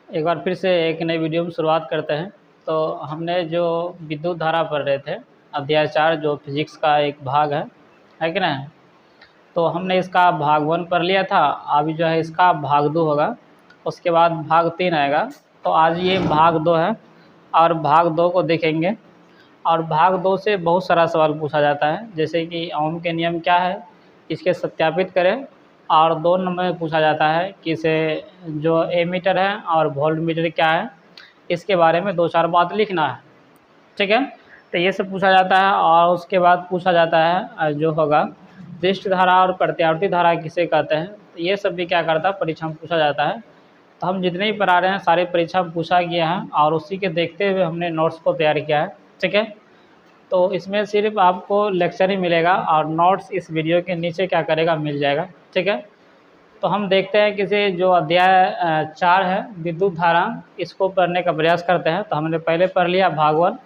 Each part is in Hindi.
एक बार फिर से एक नई वीडियो में शुरुआत करते हैं। तो हमने जो विद्युत धारा पढ़ रहे थे अध्याय 4 जो फिजिक्स का एक भाग है कि नहीं। तो हमने इसका भाग 1 पढ़ लिया था। अभी जो है इसका भाग 2 होगा, उसके बाद भाग 3 आएगा। तो आज ये भाग 2 है और भाग 2 को देखेंगे। और भाग 2 से बहुत सारा सवाल पूछा जाता है, जैसे कि ओम के नियम क्या है इसके सत्यापित करें। और 2 नंबर में पूछा जाता है कि इसे जो एमीटर है और वोल्ट मीटर क्या है इसके बारे में 2-4 बात लिखना है, ठीक है। तो ये सब पूछा जाता है। और उसके बाद पूछा जाता है जो होगा पृष्ठ धारा और प्रत्यावर्ती धारा किसे कहते हैं। तो ये सब भी क्या करता है परीक्षा में पूछा जाता है। तो हम जितने ही पढ़ा रहे हैं सारे परीक्षा में पूछा गया है और उसी के देखते हुए हमने नोट्स को तैयार किया है, ठीक है। तो इसमें सिर्फ आपको लेक्चर ही मिलेगा और नोट्स इस वीडियो के नीचे क्या करेगा मिल जाएगा, ठीक है। तो हम देखते हैं किसी जो अध्याय 4 है विद्युत धारा, इसको पढ़ने का प्रयास करते हैं। तो हमने पहले पढ़ लिया भाग 1,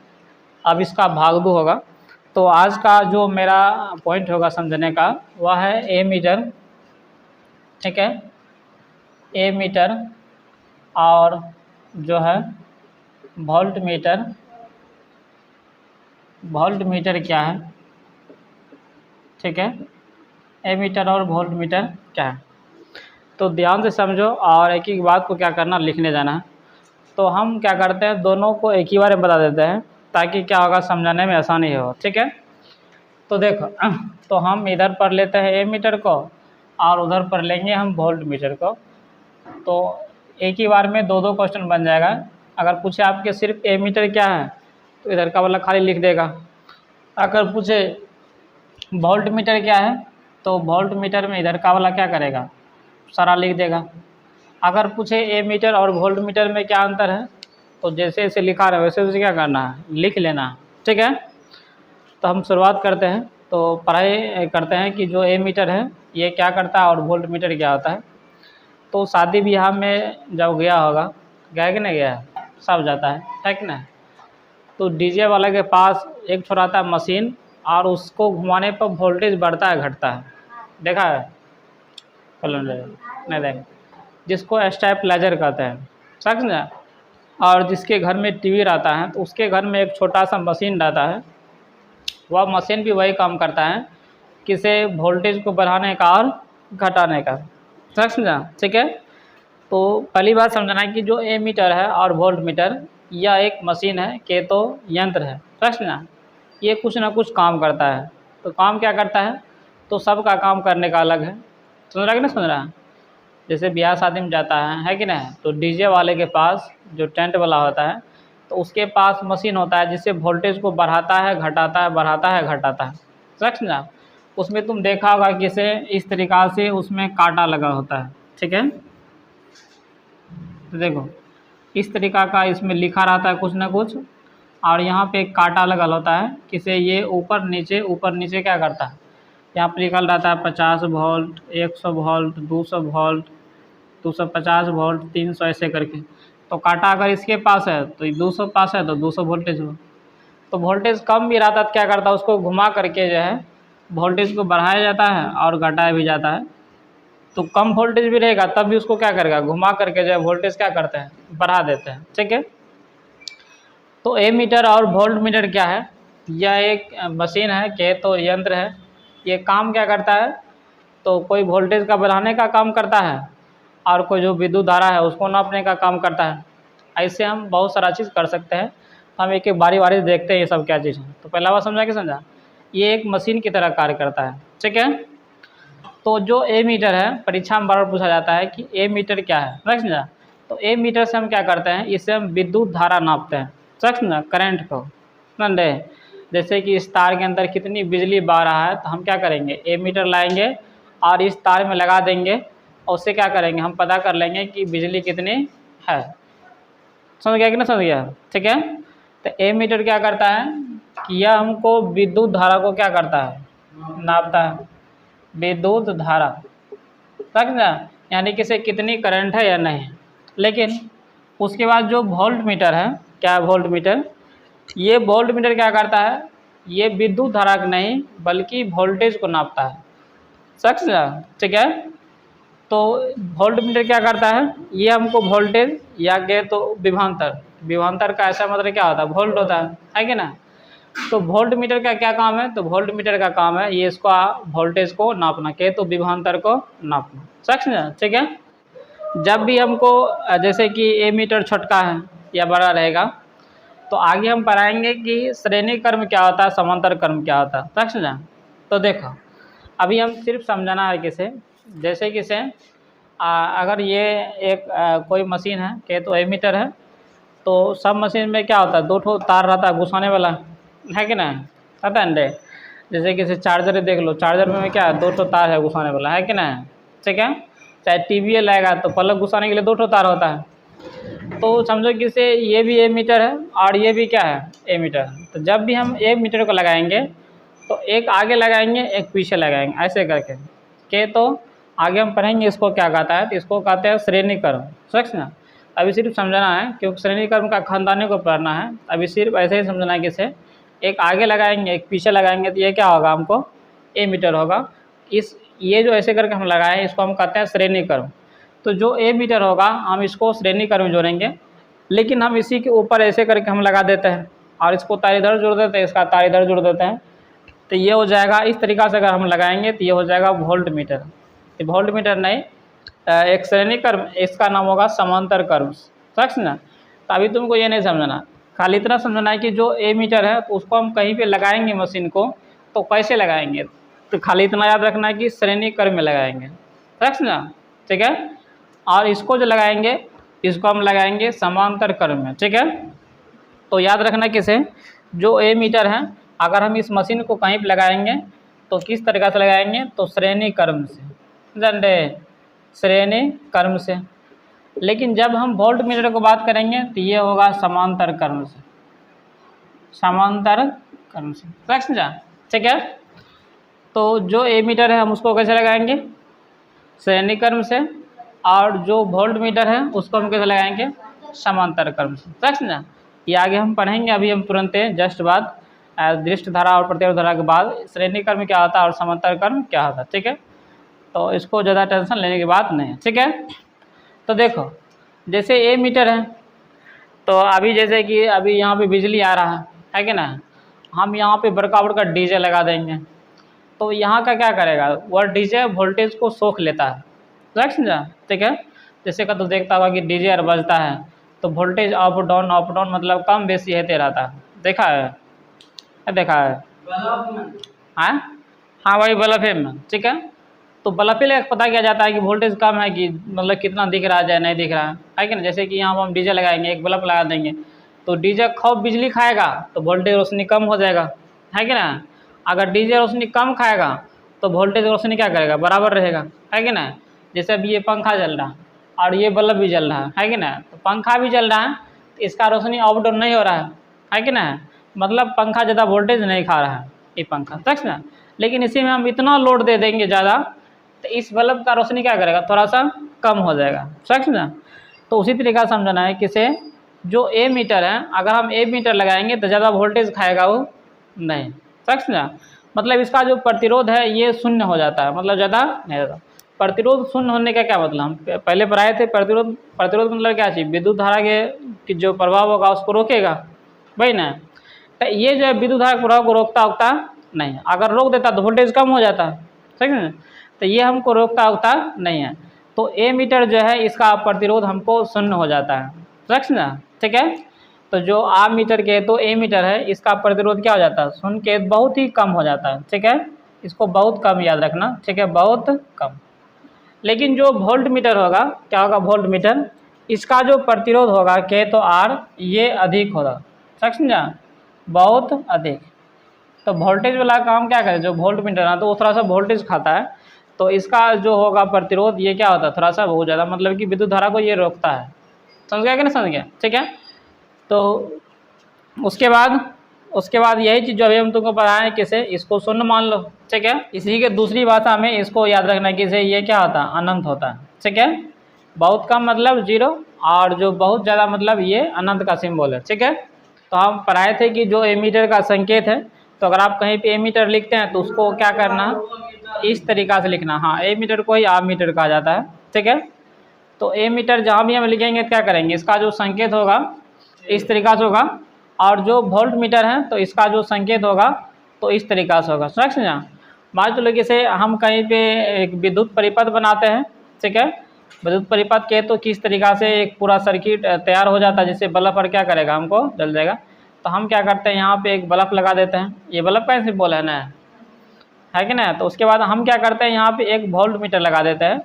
अब इसका भाग 2 होगा। तो आज का जो मेरा पॉइंट होगा समझने का वह है एमीटर, ठीक है। एमीटर और जो है वोल्ट मीटर। वोल्ट मीटर क्या है, ठीक है। एमीटर और वोल्ट मीटर क्या है, तो ध्यान से समझो और एक एक बात को क्या करना लिखने जाना है। तो हम क्या करते हैं दोनों को एक ही बार में बता देते हैं ताकि क्या होगा समझाने में आसानी हो, ठीक है। तो देखो तो हम इधर पढ़ लेते हैं एमीटर को और उधर पढ़ लेंगे हम वोल्ट मीटर को। तो एक ही बार में 2-2 क्वेश्चन बन जाएगा। अगर पूछे आपके सिर्फ एमीटर क्या है तो इधर का वाला खाली लिख देगा। अगर पूछे वोल्ट मीटर क्या है तो वोल्ट मीटर में इधर का वाला क्या करेगा सारा लिख देगा। अगर पूछे एमीटर और वोल्ट मीटर में क्या अंतर है तो जैसे जैसे लिखा रहा है वैसे वैसे क्या करना है लिख लेना है, ठीक है। तो हम शुरुआत करते हैं। तो पढ़ाई करते हैं कि जो एमीटर है ये क्या करता है और वोल्ट मीटर क्या होता है। तो शादी ब्याह में जब गया होगा, गया कि नहीं गया, सब जाता है कि नहीं। तो डीजे वाले के पास एक छोटा सा मशीन और उसको घुमाने पर वोल्टेज बढ़ता है घटता है, देखा है नहीं देखें, जिसको स्टेबलाइजर कहते हैं, समझा। और जिसके घर में टीवी रहता है तो उसके घर में एक छोटा सा मशीन रहता है। वह मशीन भी वही काम करता है किसे वोल्टेज को बढ़ाने का और घटाने का, समझा, ठीक है। तो पहली बात समझना है कि जो एमीटर है और वोल्ट मीटर यह एक मशीन है के तो यंत्र है, समझना। ये कुछ ना कुछ काम करता है। तो काम क्या करता है तो सबका काम करने का अलग है, समझ रहा कि नहीं समझ रहा। जैसे ब्याह शादी में जाता है कि नहीं, तो डीजे वाले के पास जो टेंट वाला होता है तो उसके पास मशीन होता है जिससे वोल्टेज को बढ़ाता है घटाता है बढ़ाता है घटाता है, समझना। उसमें तुम देखा होगा कि इसे इस तरीक़ा से उसमें कांटा लगा होता है, ठीक है। तो देखो इस तरीक़ा का इसमें लिखा रहता है कुछ ना कुछ और यहाँ पे एक कांटा लगा होता है किसे ये ऊपर नीचे क्या करता है। यहाँ पर लिखा रहता है 50 वोल्ट 100 वोल्ट 200 वोल्ट 250 वोल्ट 300 ऐसे करके। तो कांटा अगर इसके पास है तो 200 पास है तो 200 वोल्टेज हो। तो वोल्टेज कम भी रहता है तो क्या करता है उसको घुमा करके जो है वोल्टेज को बढ़ाया जाता है और घटाया भी जाता है। तो कम वोल्टेज भी रहेगा तब भी उसको क्या करेगा घुमा करके जो है वोल्टेज क्या करते हैं बढ़ा देते हैं, ठीक है। तो एमीटर और वोल्ट मीटर क्या है, यह एक मशीन है के तो यंत्र है। ये काम क्या करता है तो कोई वोल्टेज का बढ़ाने का काम करता है और कोई जो विद्युत धारा है उसको नापने का काम करता है। ऐसे हम बहुत सारा चीज़ कर सकते हैं। हम एक एक बारी बारी देखते हैं ये सब क्या चीज़ है। तो पहला बात समझा कि समझा, ये एक मशीन की तरह कार्य करता है, ठीक है। तो जो एमीटर है परीक्षा में बार पूछा जाता है कि एमीटर क्या है, समझा। तो एमीटर से हम क्या करते हैं इससे हम विद्युत धारा नापते हैं, समझना, करंट को, समझे। जैसे कि इस तार के अंदर कितनी बिजली बह रहा है तो हम क्या करेंगे एमीटर लाएंगे और इस तार में लगा देंगे और उससे क्या करेंगे हम पता कर लेंगे कि बिजली कितनी है, समझ गया कि ना समझ गया, ठीक है। तो एमीटर क्या करता है कि यह हमको विद्युत धारा को क्या करता है नापता है, विद्युत धारा, समझा, यानी कि से कितनी करंट है या नहीं। लेकिन उसके बाद जो वोल्ट मीटर है, क्या है वोल्ट मीटर, ये वोल्ट मीटर क्या करता है ये विद्युत धारा नहीं बल्कि वोल्टेज को नापता है, समझा, ठीक है। तो वोल्ट मीटर क्या करता है, ये हमको वोल्टेज या कहे तो विभवांतर का ऐसा मतलब क्या होता है, वोल्ट होता है कि ना। तो वोल्ट मीटर का क्या काम है, तो वोल्ट मीटर का काम है ये इसको वोल्टेज को नापना, कहे तो विभवांतर को नापना, समझना, ठीक है। जब भी हमको जैसे कि ए मीटर छोटका है या बड़ा रहेगा, तो आगे हम पढ़ाएंगे कि श्रेणी क्रम क्या होता है, समांतर क्रम क्या होता है, समझना। तो देखो अभी हम सिर्फ समझाना है किसे, जैसे किसे अगर ये एक कोई मशीन है, कहे तो एमीटर है, तो सब मशीन में क्या होता है, दो ठो तार रहता है घुसाने वाला, है कि ना, पता है। जैसे किसी चार्जर देख लो, चार्जर में क्या है, दो ठो तार है घुसाने वाला, है कि ना, ठीक है। चाहे टीवी लाएगा तो प्लग घुसाने के लिए दो ठो तार होता है। तो समझो कि से ये भी एमीटर है और ये भी क्या है, एमीटर। तो जब भी हम एमीटर को लगाएंगे तो एक आगे लगाएंगे एक पीछे लगाएंगे, ऐसे करके के तो आगे हम पढ़ेंगे इसको क्या कहता है, तो इसको कहते हैं श्रेणी क्रम, समझ ना। अभी सिर्फ समझना है क्योंकि श्रेणी क्रम का खानदानी को पढ़ना है, अभी सिर्फ ऐसे ही समझना है कि से एक आगे लगाएंगे एक पीछे लगाएंगे तो ये क्या होगा, हमको एमीटर होगा। इस ये जो ऐसे करके हम लगाए इसको हम कहते हैं श्रेणी क्रम। तो जो एमीटर होगा हम इसको श्रेणी क्रम में जोड़ेंगे, लेकिन हम इसी के ऊपर ऐसे करके हम लगा देते हैं और इसको तार इधर जोड़ देते हैं, इसका तार इधर जोड़ देते हैं, तो ये हो जाएगा। इस तरीक़ा से अगर हम लगाएंगे तो ये हो जाएगा वोल्ट मीटर। ये वोल्ट मीटर नहीं, एक श्रेणी क्रम, इसका नाम होगा समांतर क्रम, समझ ना। तो अभी तुमको ये नहीं समझना, खाली इतना समझना है कि जो एमीटर है तो उसको हम कहीं पे लगाएंगे मशीन को, तो कैसे लगाएंगे, तो खाली इतना याद रखना है कि श्रेणी क्रम में लगाएंगे, समझ ना, ठीक है। और इसको जो लगाएंगे इसको हम लगाएंगे समांतर क्रम में, ठीक है। तो याद रखना किसे, जो एमीटर है अगर हम इस मशीन को कहीं पर लगाएंगे तो किस तरीक़ा से लगाएंगे, तो श्रेणी क्रम से, जान रहे, श्रेणी क्रम से। लेकिन जब हम वोल्ट मीटर को बात करेंगे तो ये होगा समांतर क्रम से, समांतर क्रम से, समझा, ठीक है। तो जो एमीटर है हम उसको कैसे लगाएंगे, श्रेणी क्रम से, और जो वोल्ट मीटर है उसको हम कैसे लगाएंगे, समांतर क्रम से, समझना। ये आगे हम पढ़ेंगे, अभी हम तुरंत जस्ट बाद दृष्ट धारा और प्रत्यावर्त धारा के बाद श्रेणी क्रम क्या होता है और समांतर क्रम क्या होता है, ठीक है। तो इसको ज़्यादा टेंशन लेने की बात नहीं है, ठीक है। तो देखो जैसे ए मीटर है, तो अभी जैसे कि अभी यहाँ पे बिजली आ रहा है कि ना, हम यहाँ पे बड़का बड़का डीजे लगा देंगे, तो यहाँ का क्या करेगा, वह डीजे वोल्टेज को सोख लेता है, समझा, ठीक है। जैसे का तो देखता होगा कि डीजे और बजता है तो वोल्टेज अप डाउन मतलब कम बेसी होते रहता है, देखा है, देखा है, हाँ वही बल्ब में, ठीक है। तो बल्ब ले पता किया जाता है कि वोल्टेज कम है कि मतलब कितना दिख रहा है या नहीं दिख रहा है कि ना। जैसे कि यहाँ हम डीजे लगाएंगे, एक बल्ब लगा देंगे, तो डीजे खूब बिजली खाएगा तो वोल्टेज रोशनी कम हो जाएगा, है कि ना। अगर डीजे रोशनी कम खाएगा तो वोल्टेज रोशनी क्या करेगा, बराबर रहेगा, है कि ना। जैसे अभी ये पंखा चल रहा है और ये बल्ब भी जल रहा है कि ना, तो पंखा भी चल रहा है तो इसका रोशनी अप डाउन नहीं हो रहा है कि ना, मतलब पंखा ज़्यादा वोल्टेज नहीं खा रहा है ये पंखा, समझ ना। लेकिन इसी में हम इतना लोड दे देंगे ज़्यादा तो इस बल्ब का रोशनी क्या करेगा, थोड़ा सा कम हो जाएगा, समझ ना। तो उसी तरीका से समझना है किसे, जो ए मीटर है अगर हम ए मीटर लगाएंगे तो ज़्यादा वोल्टेज खाएगा वो नहीं, समझ ना। मतलब इसका जो प्रतिरोध है ये शून्य हो जाता है, मतलब ज़्यादा नहीं रहता। प्रतिरोध शून्य होने का क्या मतलब, हम पहले पढ़ाए थे, प्रतिरोध मतलब क्या चीज़, विद्युत धारा के जो प्रभाव होगा उसको रोकेगा, वही ना। तो ये जो है विद्युत धारा के प्रभाव को रोकता नहीं, अगर रोक देता तो वोल्टेज कम हो जाता, ठीक है। तो ये हमको रोकता नहीं है। तो ए मीटर जो है इसका प्रतिरोध हमको शून्य हो जाता है, समझ ना, ठीक है। तो जो आ मीटर के तो ए मीटर है इसका प्रतिरोध क्या हो जाता है, शून्य के बहुत ही कम हो जाता है, ठीक है। इसको बहुत कम याद रखना, ठीक है, बहुत कम। लेकिन जो वोल्ट मीटर होगा क्या होगा, वोल्ट मीटर इसका जो प्रतिरोध होगा के तो आर ये अधिक होगा, समझा, बहुत अधिक। तो वोल्टेज वाला काम क्या करे, जो वोल्ट मीटर है तो वो थोड़ा सा वोल्टेज खाता है, तो इसका जो होगा प्रतिरोध ये क्या होता है, थोड़ा सा बहुत ज़्यादा, मतलब कि विद्युत धारा को ये रोकता है, समझ गया कि नहीं, समझ गया, ठीक है। तो उसके बाद यही चीज़ जो अभी हम तुमको पढ़ाएं किसे, इसको शून्य मान लो, ठीक है। इसी के दूसरी भाषा में इसको याद रखना किसे, ये क्या होता है, अनंत होता है, ठीक है। बहुत कम मतलब जीरो, और जो बहुत ज़्यादा मतलब ये अनंत का सिंबल है, ठीक है। तो हम पढ़ाए थे कि जो एमीटर का संकेत है, तो अगर आप कहीं पे एमीटर लिखते हैं तो उसको क्या करना, इस तरीक़ा से लिखना, हाँ एमीटर को ही आम मीटर कहा जाता है, ठीक है। तो ए मीटर जहाँ भी हम लिखेंगे क्या करेंगे, इसका जो संकेत होगा इस तरीक़ा से होगा, और जो वोल्ट मीटर है तो इसका जो संकेत होगा तो इस तरीक़ा से होगा। समझा। मान लो जैसे हम कहीं पे एक विद्युत परिपथ बनाते हैं, ठीक है। विद्युत परिपथ के तो किस तरीक़ा से एक पूरा सर्किट तैयार हो जाता है, जिससे बल्ब पर क्या करेगा, हमको जल जाएगा। तो हम क्या करते हैं, यहाँ पे एक बल्ब लगा देते हैं, ये बल्ब का सिंबल है ना, है कि ना। तो उसके बाद हम क्या करते हैं, यहाँ पे एक वोल्ट मीटर लगा देते हैं।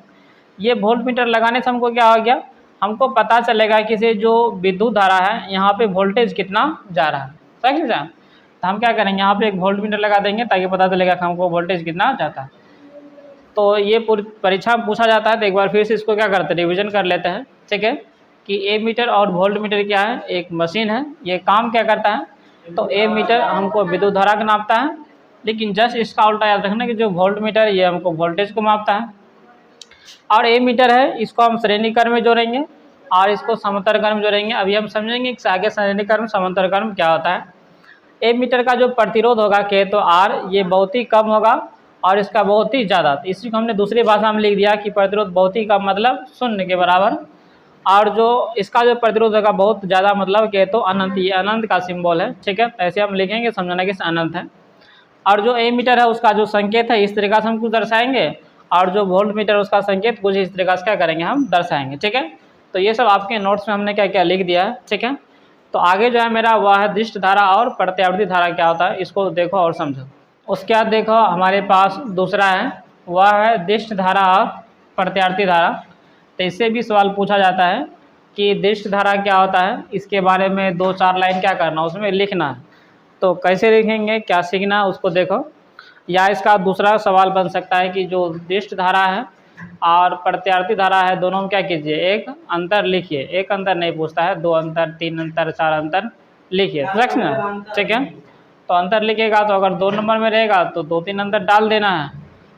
ये वोल्ट मीटर लगाने से हमको क्या हो गया, हमको पता चलेगा कि से जो विद्युत धारा है यहाँ पे वोल्टेज कितना जा रहा है। समझ जा। तो हम क्या करेंगे, यहाँ पे एक वोल्ट मीटर लगा देंगे ताकि पता चलेगा कि हमको वोल्टेज कितना जाता है। तो ये पूरी परीक्षा में पूछा जाता है, तो एक बार फिर से इसको क्या करते हैं, रिविजन कर लेते हैं, ठीक है। कि ए मीटर और वोल्ट मीटर क्या है, एक मशीन है। ये काम क्या करता है, तो ए मीटर हमको विद्युत धारा को नापता है, लेकिन जस्ट इसका उल्टा याद रखना कि जो वोल्ट मीटर ये हमको वोल्टेज को मापता है। और ए मीटर है, इसको हम श्रेणी क्रम में जोड़ेंगे और इसको समांतर क्रम में जोड़ेंगे। अभी हम समझेंगे कि आगे श्रेणी क्रम समांतर क्रम क्या होता है। ए मीटर का जो प्रतिरोध होगा के तो आर, ये बहुत ही कम होगा और इसका बहुत ही ज़्यादा। तो इसी को हमने दूसरी भाषा में लिख दिया कि प्रतिरोध बहुत ही कम मतलब शून्य के बराबर, और जो इसका जो प्रतिरोध होगा बहुत ज़्यादा मतलब के तो अनंत, ये अनंत का सिंबल है, ठीक है। ऐसे हम लिखेंगे, समझना कि अनंत है। और जो ए मीटर है उसका जो संकेत है इस तरीक़ा से हम कुछ दर्शाएंगे, और जो वोल्ट मीटर उसका संकेत कुछ इस तरीक़ा से क्या करेंगे, हम दर्शाएंगे, ठीक है। तो ये सब आपके नोट्स में हमने क्या क्या लिख दिया है, ठीक है। तो आगे जो है मेरा वह है दृष्ट धारा और प्रत्यावर्ती धारा क्या होता है, इसको देखो और समझो। उसके बाद देखो हमारे पास दूसरा है, वह है दृष्ट धारा और प्रत्यावर्ती धारा। तो इससे भी सवाल पूछा जाता है कि दृष्ट धारा क्या होता है, इसके बारे में 2-4 लाइन क्या करना, उसमें लिखना है। तो कैसे लिखेंगे, क्या सीखना है उसको देखो। या इसका दूसरा सवाल बन सकता है कि जो दृष्ट धारा है और प्रत्यावर्ती धारा है, दोनों में क्या कीजिए, एक अंतर लिखिए। एक अंतर नहीं पूछता है, 2 अंतर, 3 अंतर, 4 अंतर लिखिए, ठीक है, ठीक है। तो अंतर लिखेगा तो अगर 2 नंबर में रहेगा तो 2-3 अंतर डाल देना है,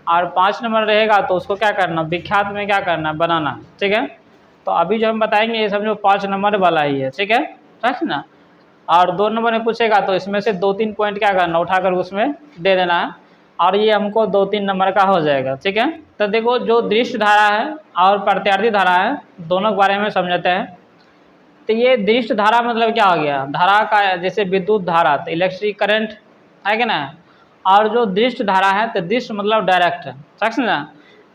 और 5 नंबर रहेगा तो उसको क्या करना, विख्यात में क्या करना, बनाना, ठीक है। तो अभी जो हम बताएंगे ये समझो 5 नंबर वाला ही है, ठीक है, ठीक ना। और 2 नंबर में पूछेगा तो इसमें से 2-3 पॉइंट क्या करना, उठाकर उसमें दे देना है, और ये हमको 2-3 नंबर का हो जाएगा, ठीक है। तो देखो जो दृष्ट धारा है और प्रत्यावर्ती धारा है, दोनों के बारे में समझते हैं। तो ये दृष्ट धारा मतलब क्या हो गया, धारा का जैसे विद्युत धारा, तो इलेक्ट्रिक करंट है कि ना। और जो दृष्ट धारा है तो दृष्ट मतलब डायरेक्ट है, समझ ना।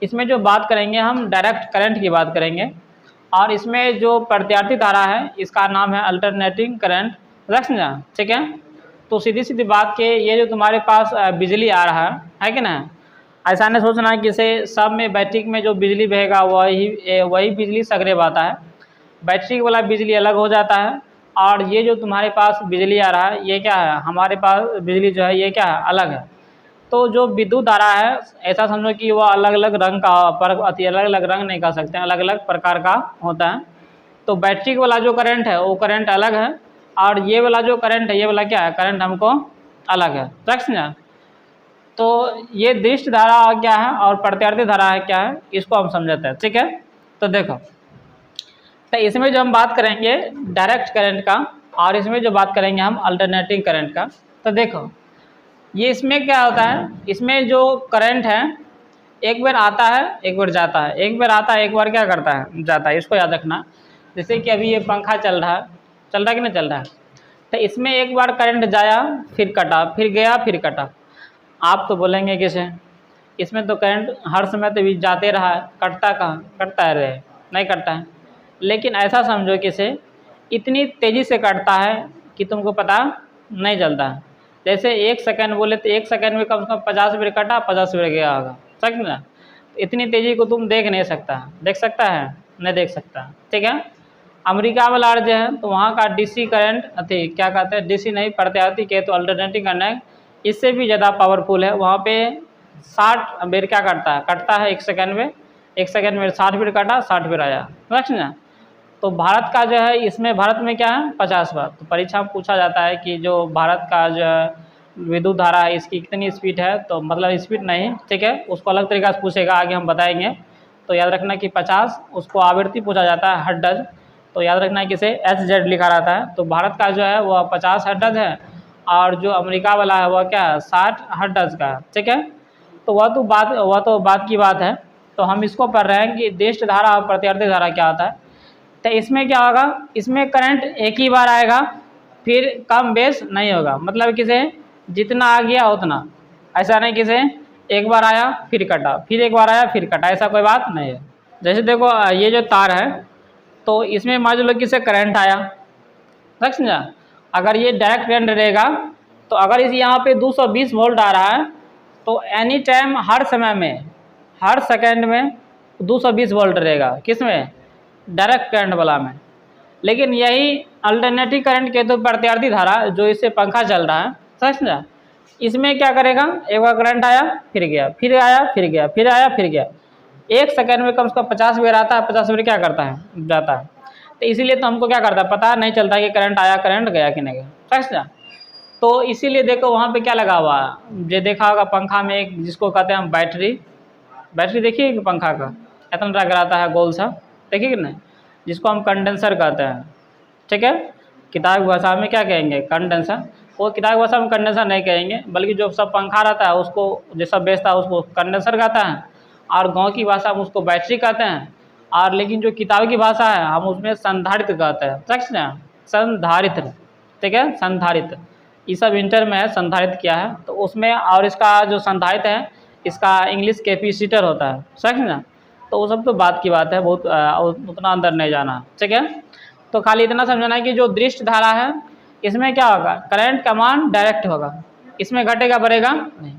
इसमें जो बात करेंगे हम डायरेक्ट करंट की बात करेंगे, और इसमें जो प्रत्यावर्ती धारा है इसका नाम है अल्टरनेटिंग करंट, समझना, ठीक है। तो सीधी सीधी बात के ये जो तुम्हारे पास बिजली आ रहा है कि ना, ऐसा नहीं सोचना है कि इसे सब में बैटरी में जो बिजली बहेगा वही बिजली सगरे बहता है। बैटरी वाला बिजली अलग हो जाता है, और ये जो तुम्हारे पास बिजली आ रहा है ये क्या है, हमारे पास बिजली जो है ये क्या है, अलग है। तो जो विद्युत धारा है ऐसा समझो कि वह अलग अलग रंग का अलग अलग रंग नहीं कर सकते, अलग अलग प्रकार का होता है। तो बैटरी वाला जो करंट है वो करंट अलग है, और ये वाला जो करंट है ये वाला क्या है, करंट हमको अलग है, समझना। तो ये दृष्ट धारा क्या है और प्रत्यावर्ती धारा है क्या है, इसको हम समझते हैं, ठीक है। तो देखो, तो इसमें जो हम बात करेंगे डायरेक्ट करंट का, और इसमें जो बात करेंगे हम अल्टरनेटिंग करंट का। तो देखो ये इसमें क्या होता है, इसमें जो करंट है एक बार आता है एक बार जाता है, एक बार आता है एक बार क्या करता है, जाता है। इसको याद रखना। जैसे कि अभी ये पंखा चल रहा है कि नहीं चल रहा है, तो इसमें एक बार करंट जाया फिर कटा, फिर गया फिर कटा। आप तो बोलेंगे कैसे, इसमें तो करंट हर समय तो भी जाते रहा है, कटता कहाँ, कटता है रहे, नहीं कटता है। लेकिन ऐसा समझो कि से इतनी तेज़ी से कटता है कि तुमको पता नहीं चलता है। जैसे 1 सेकंड बोले तो 1 सेकंड में कम से कम 50 बार कटा, 50 बार गया होगा, समझ ना। इतनी तेज़ी को तुम देख नहीं सकता, देख सकता है, नहीं देख सकता, ठीक है। अमेरिका वाला अर्ज है तो वहाँ का डीसी करंट अति क्या कहते हैं, डीसी नहीं प्रत्यावर्ती के तो अल्टरनेटिंग करंट इससे भी ज़्यादा पावरफुल है। वहाँ पे 60 बेर क्या कटता है 1 सेकंड में, 1 सेकंड में 60 बेर कटा, 60 बेर आया, समझना। तो भारत का जो है इसमें भारत में क्या है 50 बार। तो परीक्षा में पूछा जाता है कि जो भारत का जो विद्युत धारा है इसकी कितनी स्पीड है, तो मतलब स्पीड नहीं, ठीक है, उसको अलग तरीका से पूछेगा, आगे हम बताएंगे। तो याद रखना कि 50 उसको आवृत्ति पूछा जाता है, हर्ट्ज। तो याद रखना कि इसे SZ लिखा रहता है। तो भारत का जो है वह 50 हर्ट्ज है, और जो अमेरिका वाला है वह क्या है 60 हर्ट्ज का, ठीक है। तो वह तो बात की बात है। तो हम इसको पढ़ रहे हैं कि दिष्ट धारा और प्रत्यावर्ती धारा क्या होता है। तो इसमें क्या होगा, इसमें करंट एक ही बार आएगा, फिर कम बेस नहीं होगा, मतलब किसे जितना आ गया उतना, ऐसा नहीं किसे एक बार आया फिर कटा, फिर एक बार आया फिर कटा, ऐसा कोई बात नहीं है। जैसे देखो ये जो तार है, तो इसमें मान लो किसे करंट आया, समझा। अगर ये डायरेक्ट करंट रहेगा तो अगर इस यहाँ पे 220 वोल्ट आ रहा है तो एनी टाइम हर समय में हर सेकेंड में 220 वोल्ट रहेगा, किस में, डायरेक्ट करंट वाला में। लेकिन यही अल्टरनेटिव करंट के तो प्रत्यावर्ती धारा जो इससे पंखा चल रहा है, समझा, इसमें क्या करेगा, एक बार करंट आया फिर गया, फिर आया फिर गया, फिर आया फिर गया, एक सेकेंड में कम से कम 50 बार आता है, 50 बार क्या करता है, जाता है। तो इसीलिए तो हमको क्या करता है, पता नहीं चलता कि करंट आया करंट गया कि नहीं गया, समझा। तो इसीलिए देखो वहाँ पे क्या लगा हुआ है, जो देखा होगा पंखा में एक जिसको कहते हैं हम बैटरी, बैटरी देखिए कि पंखा का इतना रग रहता है गोल सा, देखिए कि नहीं, जिसको हम कंडेंसर कहते हैं, ठीक है। किताब की भाषा में क्या कहेंगे, कंडेंसर। वो किताब की भाषा में कंडेंसर नहीं कहेंगे, बल्कि जो सब पंखा रहता है उसको जो सब बेचता है उसको कंडेंसर कहता है, और गांव की भाषा में उसको बैटरी कहते हैं, और लेकिन जो किताब की भाषा है हम उसमें संधारित्र कहते हैं, समझना, संधारित्र, ठीक है, संधारित्र। ये सब इंटर में है, संधारित्र क्या है तो उसमें, और इसका जो संधारित्र है इसका इंग्लिश कैपेसिटर होता है, समझना। तो वो सब तो बात की बात है, बहुत उतना अंदर नहीं जाना, ठीक है। तो खाली इतना समझना है कि जो दृष्ट धारा है इसमें क्या होगा, करंट का मान डायरेक्ट होगा, इसमें घटेगा बढ़ेगा नहीं।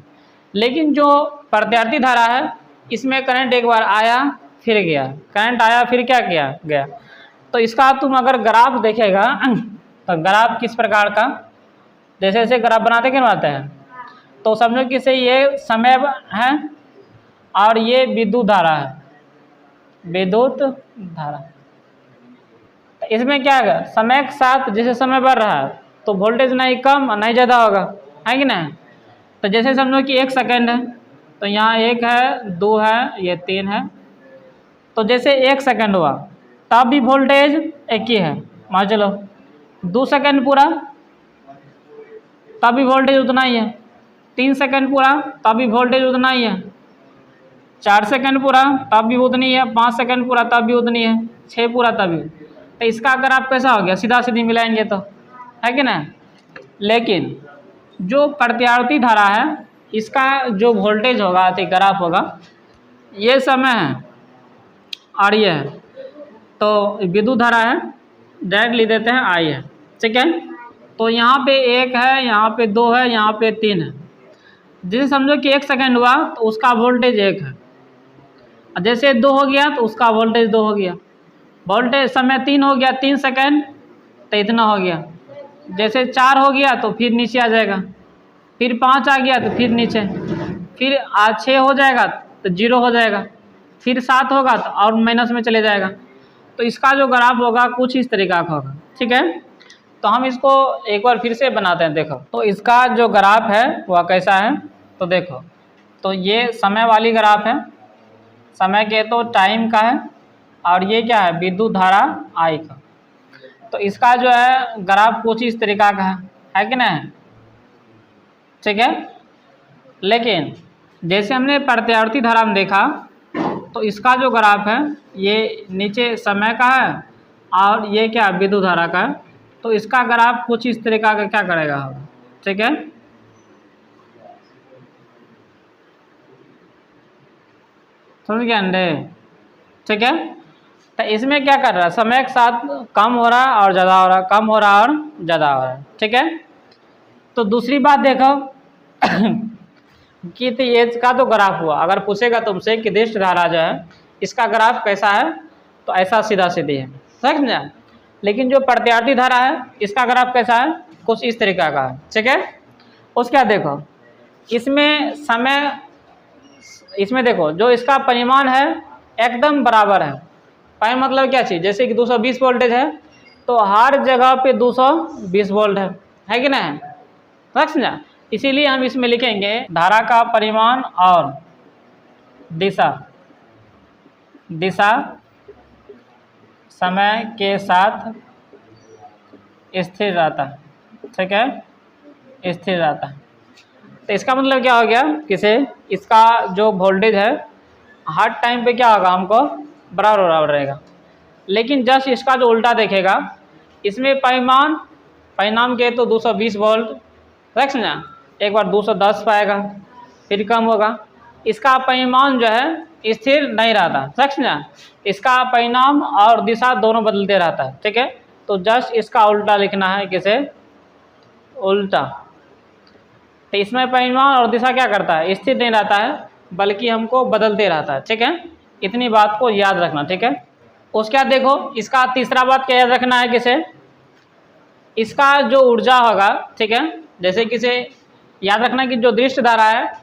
लेकिन जो प्रत्यावर्ती धारा है इसमें करंट एक बार आया फिर गया, करंट आया फिर क्या किया गया। तो इसका तुम अगर ग्राफ देखेगा तो ग्राफ किस प्रकार का, जैसे जैसे ग्राफ बनाते क्या बनाते हैं, तो समझो कि से ये समय है और ये विद्युत धारा है, विद्युत धारा। तो इसमें क्या है, समय के साथ जैसे समय बढ़ रहा है तो वोल्टेज नहीं कम और नहीं ज़्यादा होगा, है कि नहीं। तो जैसे समझो कि 1 सेकेंड है, तो यहाँ 1 है 2 है ये 3 है, तो जैसे 1 सेकेंड हुआ तब भी वोल्टेज एक ही है, मान चलो 2 सेकेंड पूरा तब भी वोल्टेज उतना ही है, 3 सेकेंड पूरा तब भी वोल्टेज उतना ही है, 4 सेकेंड पूरा तब भी उतनी है, 5 सेकेंड पूरा तब भी उतनी है, 6 पूरा तब भी। तो इसका अगर आप कैसा हो गया, सीधा सीधी मिलाएंगे तो, है कि ना। लेकिन जो प्रत्यावर्ती धारा है इसका जो वोल्टेज होगा तो ग्राफ होगा, ये समय है और ये है, तो विद्युत धारा है डायरेक्ट लिख देते हैं आई है, ठीक है। तो यहाँ पे 1 है, यहाँ पे 2 है, यहाँ पे 3 है। जैसे समझो कि 1 सेकेंड हुआ तो उसका वोल्टेज 1 है, जैसे 2 हो गया तो उसका वोल्टेज 2 हो गया, वोल्टेज समय 3 हो गया, 3 सेकेंड तो इतना हो गया, जैसे 4 हो गया तो फिर नीचे आ जाएगा, फिर 5 आ गया तो फिर नीचे, फिर 6 हो जाएगा तो 0 हो जाएगा, फिर 7 होगा तो और माइनस में चले जाएगा। तो इसका जो ग्राफ होगा कुछ इस तरीका का होगा, ठीक है। तो हम इसको एक बार फिर से बनाते हैं, देखो तो इसका जो ग्राफ है वह कैसा है, तो देखो तो ये समय वाली ग्राफ है, समय के तो टाइम का है, और ये क्या है विद्युत धारा आई का। तो इसका जो है ग्राफ कुछ इस तरीका का है कि नहीं, ठीक है। लेकिन जैसे हमने प्रत्यावर्ती धारा में देखा तो इसका जो ग्राफ है ये नीचे समय का है और ये क्या विद्युत धारा का है, तो इसका ग्राफ कुछ इस तरीका का क्या करेगा, ठीक है। समझ गया अंडे, ठीक है। तो इसमें क्या कर रहा है, समय के साथ कम हो रहा है और ज़्यादा हो रहा है, कम हो रहा है और ज़्यादा हो रहा है, ठीक है। तो दूसरी बात देखो कि तो ये इसका तो ग्राफ हुआ, अगर पूछेगा तुमसे कि दृष्ट धारा जो है इसका ग्राफ कैसा है, तो ऐसा सीधा सीधी है, समझा। लेकिन जो प्रत्यावर्ती धारा है इसका ग्राफ कैसा है, कुछ इस तरीका का है, ठीक है। उसका देखो इसमें समय, इसमें देखो जो इसका परिमाण है एकदम बराबर है, पाई मतलब क्या चीज़, जैसे कि 220 वोल्टेज है तो हर जगह पे 220 वोल्ट है कि नहीं, समझा। इसीलिए हम इसमें लिखेंगे धारा का परिमाण और दिशा, दिशा समय के साथ स्थिर रहता है, ठीक है, स्थिर रहता है। तो इसका मतलब क्या हो गया, किसे इसका जो वोल्टेज है हर टाइम पे क्या होगा, हमको बराबर बराबर रहेगा। लेकिन जस्ट इसका जो उल्टा देखेगा, इसमें परिणाम के तो 220 वोल्ट रख समझा, एक बार 210 पाएगा, फिर कम होगा। इसका परिमाण जो है स्थिर नहीं रहता, समझा, इसका परिणाम और दिशा दोनों बदलते रहता है, ठीक है। तो जस्ट इसका उल्टा लिखना है, किसे, उल्टा। तो इसमें परिमाण और दिशा क्या करता है, स्थिर नहीं रहता है, बल्कि हमको बदलते रहता है, ठीक है। इतनी बात को याद रखना, ठीक है। उसके बाद देखो, इसका तीसरा बात क्या याद रखना है, किसे, इसका जो ऊर्जा होगा, ठीक है। जैसे किसे याद रखना कि जो दृष्ट धारा है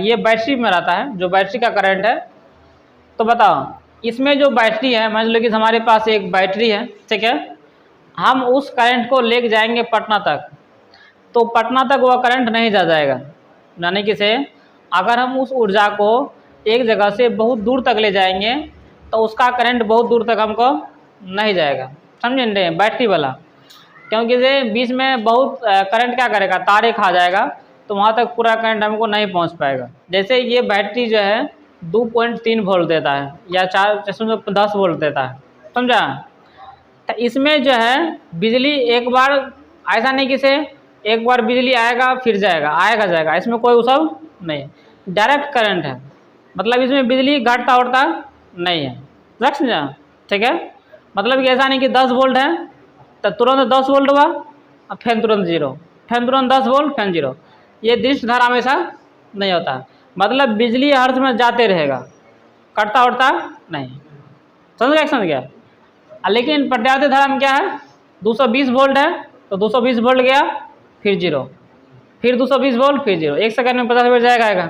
ये बैटरी में रहता है, जो बैटरी का करंट है। तो बताओ, इसमें जो बैटरी है, मान लो कि हमारे पास एक बैटरी है, ठीक है। हम उस करंट को लेके जाएंगे पटना तक, तो पटना तक वह करंट नहीं जा जाएगा। यानी कि से अगर हम उस ऊर्जा को एक जगह से बहुत दूर तक ले जाएंगे तो उसका करंट बहुत दूर तक हमको नहीं जाएगा, समझे बैटरी वाला, क्योंकि से बीच में बहुत करंट क्या करेगा, तारे खा जाएगा, तो वहाँ तक पूरा करंट हमको नहीं पहुँच पाएगा। जैसे ये बैटरी जो है 2.3 वोल्ट देता है या 410 वोल्ट देता है, समझा। तो इसमें जो है बिजली एक बार, ऐसा नहीं कि से एक बार बिजली आएगा फिर जाएगा, आएगा जाएगा, इसमें कोई सब नहीं है, डायरेक्ट करंट है। मतलब इसमें बिजली घटता उठता नहीं है, रख समझा, ठीक है। मतलब कि ऐसा नहीं कि 10 वोल्ट है तो तुरंत 10 वोल्ट हुआ और फिर तुरंत जीरो, फिर तुरंत 10 वोल्ट फिर जीरो, ये दृष्ट धारा हमेशा नहीं होता। मतलब बिजली हर समय जाते रहेगा, कटता उठता नहीं, समझ गया। लेकिन प्रत्यावर्ती धारा में क्या है, 220 वोल्ट है तो 220 वोल्ट गया फिर जीरो, फिर 220 वोल्ट फिर जीरो, एक सेकंड में 50 वोल्ट जाएगा आएगा।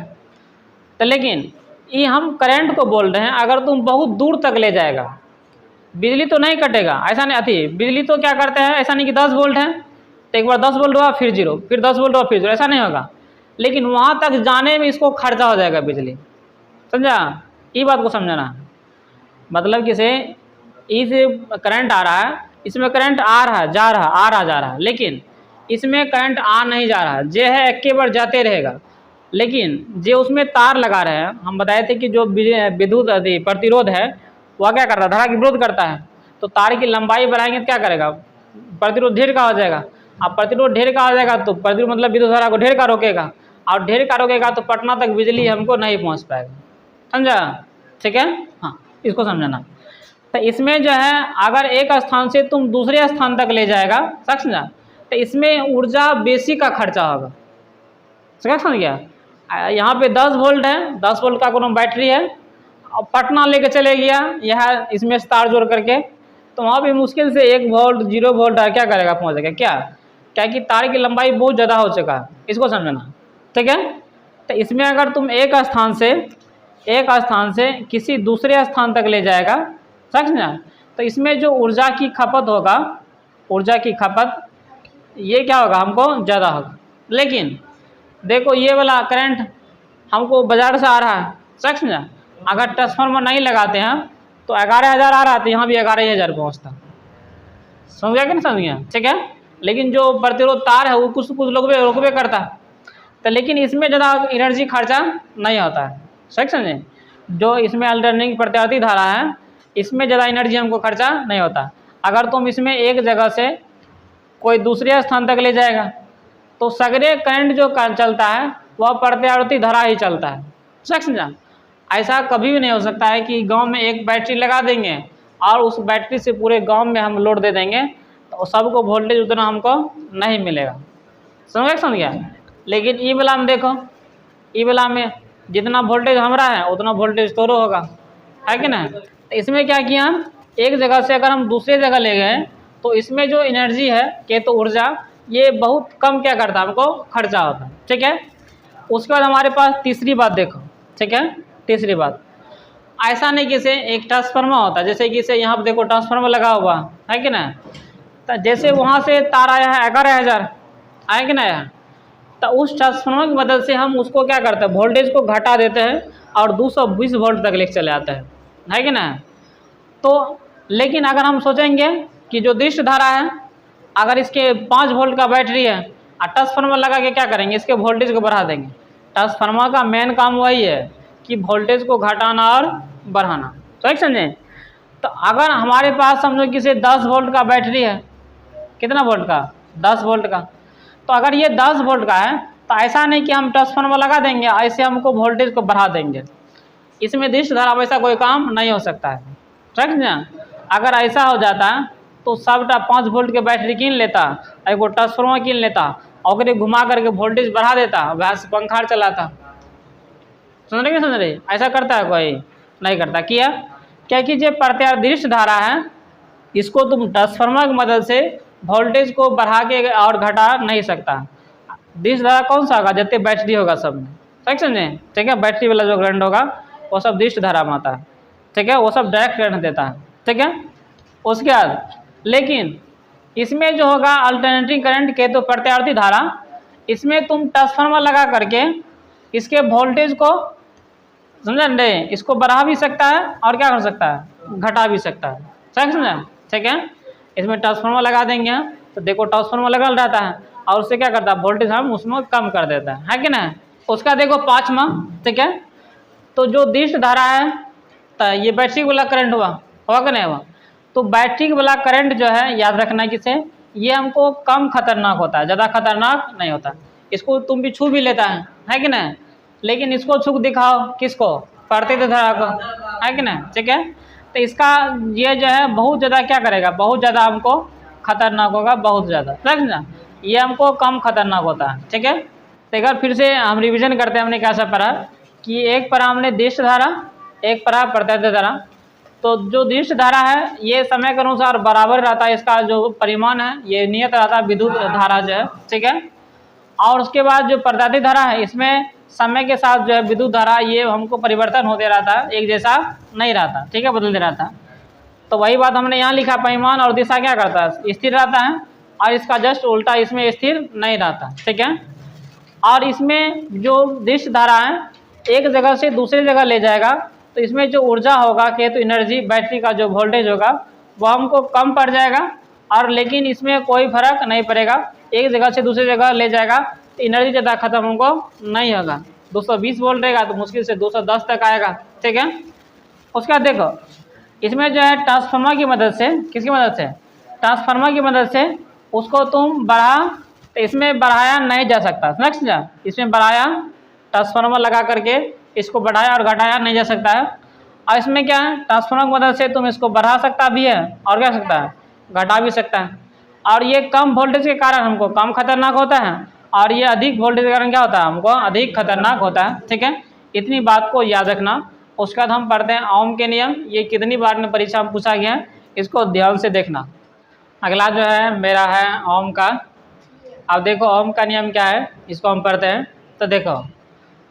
तो लेकिन ये हम करंट को बोल रहे हैं, अगर तुम बहुत दूर तक ले जाएगा बिजली तो नहीं कटेगा, ऐसा नहीं आती बिजली तो क्या करते हैं, ऐसा नहीं कि 10 वोल्ट है तो एक बार 10 वोल्ट हुआ फिर जीरो, फिर 10 वोल्ट हुआ फिर जीरो, ऐसा नहीं होगा। लेकिन वहाँ तक जाने में इसको खर्चा हो जाएगा बिजली, समझा, ये बात को समझना। मतलब किसे इस करंट आ रहा है, इसमें करंट आ रहा है जा रहा आ रहा जा रहा है, लेकिन इसमें करंट आ नहीं जा रहा, जे है एक के बार जाते रहेगा। लेकिन जो उसमें तार लगा रहे हैं, हम बताए थे कि जो विद्युत प्रतिरोध है वह क्या करता है, धारा की विरोध करता है। तो तार की लंबाई बढ़ाएंगे तो क्या करेगा, प्रतिरोध ढेर का हो जाएगा। अब प्रतिरोध ढेर का हो जाएगा तो प्रतिरोध मतलब विद्युत धारा को ढेर का रोकेगा, और ढेर का रोकेगा तो पटना तक बिजली हमको नहीं पहुँच पाएगा, समझा, ठीक है। हाँ, इसको समझना। तो इसमें जो है अगर एक स्थान से तुम दूसरे स्थान तक ले जाएगा, समझा, तो इसमें ऊर्जा बेसी का खर्चा होगा, समझ गया। यहाँ पे 10 वोल्ट है, 10 वोल्ट का कोनो बैटरी है, और पटना लेके चले गया यह इसमें तार जोड़ करके, तो वहाँ पे मुश्किल से 1 वोल्ट 0 वोल्ट क्या करेगा, पहुँचेगा क्या कि तार की लंबाई बहुत ज़्यादा हो चुका है, इसको समझना, ठीक है। तो इसमें अगर तुम एक स्थान से किसी दूसरे स्थान तक ले जाएगा, समझना, तो इसमें जो ऊर्जा की खपत होगा, ऊर्जा की खपत ये क्या होगा, हमको ज़्यादा होगा। लेकिन देखो ये वाला करंट हमको बाजार से आ रहा है, समझा, अगर ट्रांसफार्मर नहीं लगाते हैं तो 11,000 आ रहा था, यहाँ भी 11,000 पहुँचता, समझ गया कि नहीं समझ गया, ठीक है। लेकिन जो प्रतिरोध तार है वो कुछ रोकबे करता है, तो लेकिन इसमें ज़्यादा एनर्जी खर्चा नहीं होता है, सही समझे। जो इसमें अल्टरनेटिंग प्रत्यावर्ती धारा है इसमें ज़्यादा एनर्जी हमको खर्चा नहीं होता। अगर तुम इसमें एक जगह से कोई दूसरे स्थान तक ले जाएगा तो सगरे करंट जो चलता है वह प्रत्यावर्ती धारा ही चलता है, समझा। ऐसा कभी भी नहीं हो सकता है कि गांव में एक बैटरी लगा देंगे और उस बैटरी से पूरे गांव में हम लोड दे देंगे तो सबको वोल्टेज उतना हमको नहीं मिलेगा, समझ गया। लेकिन ई वाला में देखो, ई वाला में जितना वोल्टेज हमारा है उतना वोल्टेज तोरो होगा, है कि नहीं। तो इसमें क्या किया, हम एक जगह से अगर हम दूसरे जगह ले गए तो इसमें जो एनर्जी है कि तो ऊर्जा ये बहुत कम क्या करता है, हमको खर्चा होता है, ठीक है। उसके बाद हमारे पास तीसरी बात देखो, ठीक है। तीसरी बात, ऐसा नहीं कि से एक ट्रांसफार्मर होता है, जैसे कि से यहाँ पर देखो ट्रांसफार्मर लगा हुआ है कि ना, तो जैसे वहाँ से तार आया है 11,000 आया कि ना, तो उस ट्रांसफार्मर की मदद से हम उसको क्या करते हैं, वोल्टेज को घटा देते हैं और 220 वोल्ट तक लेकर चले आते हैं, है कि ना। तो लेकिन अगर हम सोचेंगे कि जो दृष्ट धारा है, अगर इसके 5 वोल्ट का बैटरी है और ट्रांसफार्मर लगा के क्या करेंगे, इसके वोल्टेज को बढ़ा देंगे। ट्रांसफार्मर का मेन काम वही है कि वोल्टेज को घटाना और बढ़ाना। सही समझे? तो अगर हमारे पास समझो किसी 10 वोल्ट का बैटरी है, कितना वोल्ट का? 10 वोल्ट का। तो अगर ये 10 वोल्ट का है तो ऐसा नहीं कि हम ट्रांसफार्मर लगा देंगे ऐसे हमको वोल्टेज को बढ़ा देंगे, इसमें दृष्टि धारा वैसा कोई काम नहीं हो सकता है। ठीक ना? अगर ऐसा हो जाता तो सबटा 5 वोल्ट के बैटरी कीन लेता, एक ट्रांसफार्मर कीन लेता और घुमा करके वोल्टेज बढ़ा देता, वह से पंखा चलाता। समझ रहे? समझ रहे? ऐसा करता है कोई? नहीं करता। किया क्योंकि जो प्रत्यादृष्ट धारा है इसको तुम ट्रांसफार्मर की मदद से वोल्टेज को बढ़ा के और घटा नहीं सकता। दृष्ट धारा कौन सा होगा? जितने बैटरी होगा सब में। ठीक समझे? ठीक है, बैटरी वाला जो करंट होगा वो सब दृष्ट धारा में आता है। ठीक है, वो सब डायरेक्ट करंट देता है। ठीक है, उसके बाद लेकिन इसमें जो होगा अल्टरनेटिंग करंट के तो प्रत्यावर्ती धारा, इसमें तुम ट्रांसफार्मर लगा करके इसके वोल्टेज को समझे इसको बढ़ा भी सकता है और क्या कर सकता है? घटा भी सकता है। सही समझा? ठीक है, इसमें ट्रांसफार्मर लगा देंगे तो देखो ट्रांसफार्मर लगल रहता है और उससे क्या करता है? वोल्टेज हम उसमें कम कर देता है कि ना? उसका देखो 5वां। ठीक है, तो जो दृष्ट धारा है तो ये बैटरी वाला करंट हुआ कि नहीं हुआ? तो बैटरी वाला करंट जो है याद रखना किसे, ये हमको कम खतरनाक होता है, ज़्यादा खतरनाक नहीं होता। इसको तुम भी छू भी लेता है कि नहीं? लेकिन इसको छू दिखाओ किसको? प्रत्यावर्ती धारा को, है कि नहीं? ठीक है, तो इसका ये जो है बहुत ज़्यादा क्या करेगा? बहुत ज़्यादा हमको खतरनाक होगा, बहुत ज़्यादा। समझना? ये हमको कम खतरनाक होता है। ठीक है, तो एक बार फिर से हम रिवीजन करते हैं। हमने कैसा पढ़ा कि एक पढ़ा हमने दृष्ट धारा, एक पढ़ा प्रत्यावर्ती धारा। तो जो दृष्ट धारा है ये समय के अनुसार बराबर रहता है, इसका जो परिमाण है ये नियत रहता है, विद्युत धारा जो है। ठीक है, और उसके बाद जो प्रत्यावर्ती धारा है इसमें समय के साथ जो है विद्युत धारा ये हमको परिवर्तन होते रहता है, एक जैसा नहीं रहता। ठीक है, बदलते रहता है। तो वही बात हमने यहाँ लिखा, परिमाण और दिशा क्या करता है? स्थिर रहता है, और इसका जस्ट उल्टा इसमें स्थिर नहीं रहता। ठीक है, और इसमें जो दृष्ट धारा है एक जगह से दूसरी जगह ले जाएगा तो इसमें जो ऊर्जा होगा कि तो एनर्जी बैटरी का जो वोल्टेज होगा वो हमको कम पड़ जाएगा, और लेकिन इसमें कोई फर्क नहीं पड़ेगा, एक जगह से दूसरी जगह ले जाएगा तो एनर्जी ज़्यादा खत्म हमको नहीं होगा। 220 वोल्ट रहेगा तो मुश्किल से 210 तक आएगा। ठीक है, उसके बाद देखो इसमें जो है ट्रांसफार्मर की मदद से, किसकी मदद से? ट्रांसफार्मर की मदद से उसको तुम बढ़ा, तो इसमें बढ़ाया नहीं जा सकता। समझ? इसमें बढ़ाया ट्रांसफार्मर लगा करके इसको बढ़ाया और घटाया नहीं जा सकता है। और इसमें क्या है? ट्रांसफार्मर की मदद से तुम इसको बढ़ा सकता भी है और क्या सकता है? घटा भी सकता है। और ये कम वोल्टेज के कारण हमको कम खतरनाक होता है, और ये अधिक वोल्टेज के कारण क्या होता है? हमको अधिक खतरनाक होता है। ठीक है, इतनी बात को याद रखना। उसके बाद हम पढ़ते हैं ओम के नियम। ये कितनी बार में परीक्षा में पूछा गया है, इसको ध्यान से देखना। अगला जो है मेरा है ओम का। अब देखो ओम का नियम क्या है, इसको हम पढ़ते हैं। तो देखो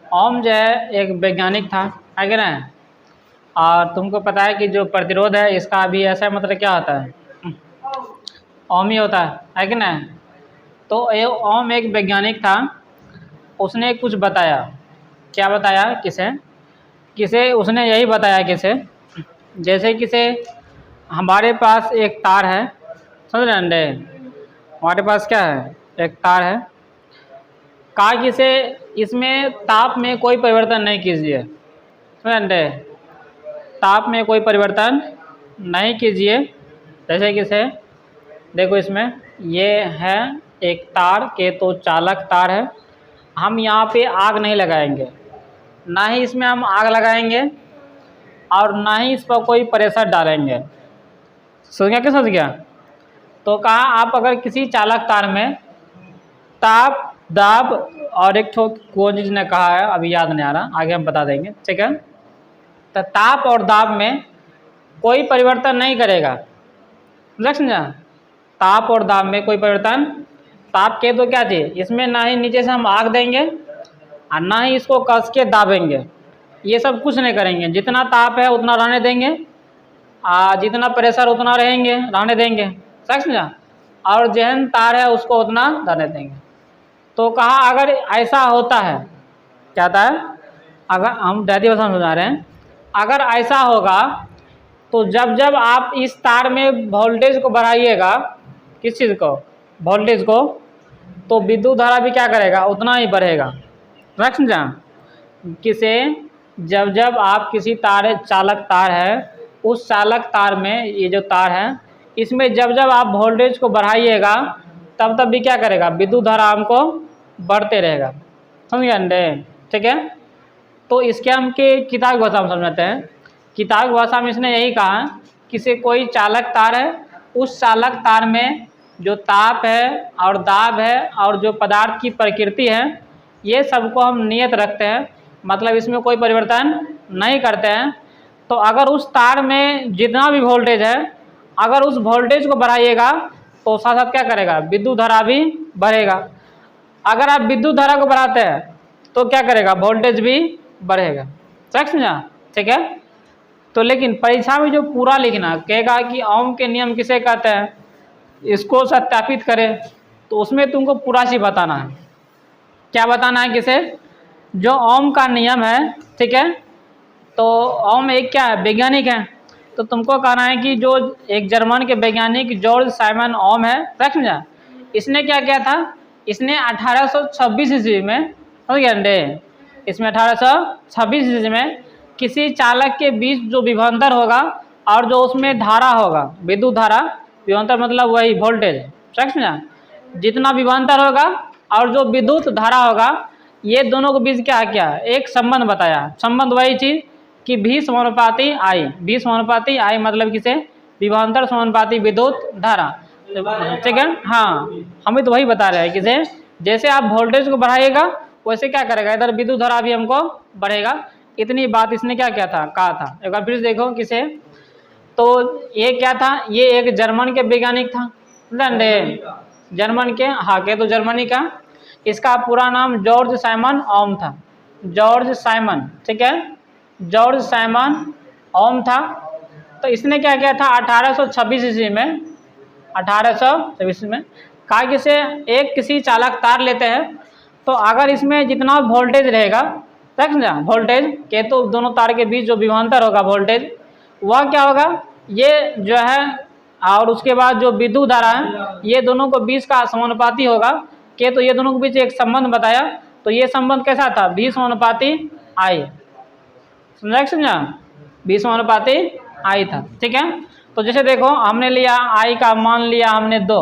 ओम जो है एक वैज्ञानिक था, है कि नहीं? और तुमको पता है कि जो प्रतिरोध है इसका भी ऐसा मतलब क्या होता है? ओम ही होता है कि नहीं? तो ये ओम एक वैज्ञानिक था, उसने कुछ बताया। क्या बताया? किसे उसने यही बताया किसे, जैसे किसे हमारे पास एक तार है, समझ रहे हैं? हमारे पास क्या है? एक तार है। कहा किसे इसमें ताप में कोई परिवर्तन नहीं कीजिए। समझ रहे? ताप में कोई परिवर्तन नहीं कीजिए। जैसे किसे देखो इसमें ये है एक तार के तो चालक तार है, हम यहाँ पे आग नहीं लगाएंगे, ना ही इसमें हम आग लगाएंगे और ना ही इस पर कोई प्रेशर डालेंगे। समझ गया? क्या समझ गया? तो कहा आप अगर किसी चालक तार में ताप, दाब और एक ठो कौन चीज़ ने कहा है अभी याद नहीं आ रहा, आगे हम बता देंगे। ठीक है, तो ताप और दाब में कोई परिवर्तन नहीं करेगा। समझा? ताप और दाब में कोई परिवर्तन, ताप के तो क्या चीज़ इसमें ना ही नीचे से हम आग देंगे और ना ही इसको कस के दाबेंगे, ये सब कुछ नहीं करेंगे। जितना ताप है उतना रहने देंगे, जितना प्रेशर उतना रहने देंगे। समझा? और जहन तार है उसको उतना रहने देंगे। तो कहा अगर ऐसा होता है, क्या होता है? अगर हम दैती भाषा में समझा रहे हैं, अगर ऐसा होगा तो जब जब आप इस तार में वोल्टेज को बढ़ाइएगा, किस चीज़ को? वोल्टेज को, तो विद्युत धारा भी क्या करेगा? उतना ही बढ़ेगा। समझा? किसे जब जब आप किसी चालक तार है, उस चालक तार में ये जो तार है, इसमें जब जब आप वोल्टेज को बढ़ाइएगा तब तब भी क्या करेगा, विद्युत धारा हमको बढ़ते रहेगा। समझ गए अंडे? ठीक है। तो इसके हम के किताब भाषा में समझाते हैं। किताब भाषा में इसने यही कहा कि से कोई चालक तार है, उस चालक तार में जो ताप है और दाब है और जो पदार्थ की प्रकृति है, ये सबको हम नियत रखते हैं, मतलब इसमें कोई परिवर्तन नहीं करते हैं। तो अगर उस तार में जितना भी वोल्टेज है, अगर उस वोल्टेज को बढ़ाइएगा तो साथ साथ क्या करेगा, विद्युत धारा भी बढ़ेगा। अगर आप विद्युत धारा को बढ़ाते हैं तो क्या करेगा, वोल्टेज भी बढ़ेगा। समझा? ठीक है। तो लेकिन परीक्षा में जो पूरा लिखना कहेगा कि ओम के नियम किसे कहते हैं, इसको सत्यापित करें, तो उसमें तुमको पूरा चीज बताना है। क्या बताना है? किसे? जो ओम का नियम है, ठीक है। तो ओम एक क्या है, वैज्ञानिक है। तो तुमको कहना है कि जो एक जर्मन के वैज्ञानिक जॉर्ज साइमन ओम है, समझा, इसने क्या किया था, इसने 1826 ईस्वी में, समझ गए अंडे, इसमें 1826 ईस्वी में किसी चालक के बीच जो विभवांतर होगा और जो उसमें धारा होगा, विद्युत धारा, विभवांतर मतलब वही वोल्टेज, समझा, जितना विभवांतर होगा और जो विद्युत धारा होगा, ये दोनों के बीच क्या किया, एक संबंध बताया। संबंध वही चीज कि V समानुपाती I, V समानुपाती I मतलब किसे, विभवांतर समानुपाती विद्युत धारा। ठीक है। हाँ, हमें तो वही बता रहे हैं किसे, जैसे आप वोल्टेज को बढ़ाइएगा वैसे क्या करेगा, इधर विद्युत धारा भी हमको बढ़ेगा। इतनी बात इसने क्या किया था, कहा था। एक बार फिर देखो किसे, तो ये क्या था, ये एक जर्मन के वैज्ञानिक था, जर्मन के, हाँ के तो जर्मनी का। इसका पूरा नाम जॉर्ज साइमन ओम था, जॉर्ज साइमन, ठीक है, जॉर्ज साइमन ओम था। तो इसने क्या किया था, 1826 ईस्वी में, 1826 में कहा कि से एक किसी चालक तार लेते हैं, तो अगर इसमें जितना वोल्टेज रहेगा, समझा, वोल्टेज के तो दोनों तार के बीच जो विभवांतर होगा वोल्टेज, वह क्या होगा, ये जो है, और उसके बाद जो विद्युत धारा है, ये दोनों को बीच का समानुपाती होगा के, तो ये दोनों के बीच एक संबंध बताया। तो ये संबंध कैसा था, V समानुपाती I, समझा, V समानुपाती I था। ठीक है। तो जैसे देखो हमने लिया I का मान लिया हमने 2,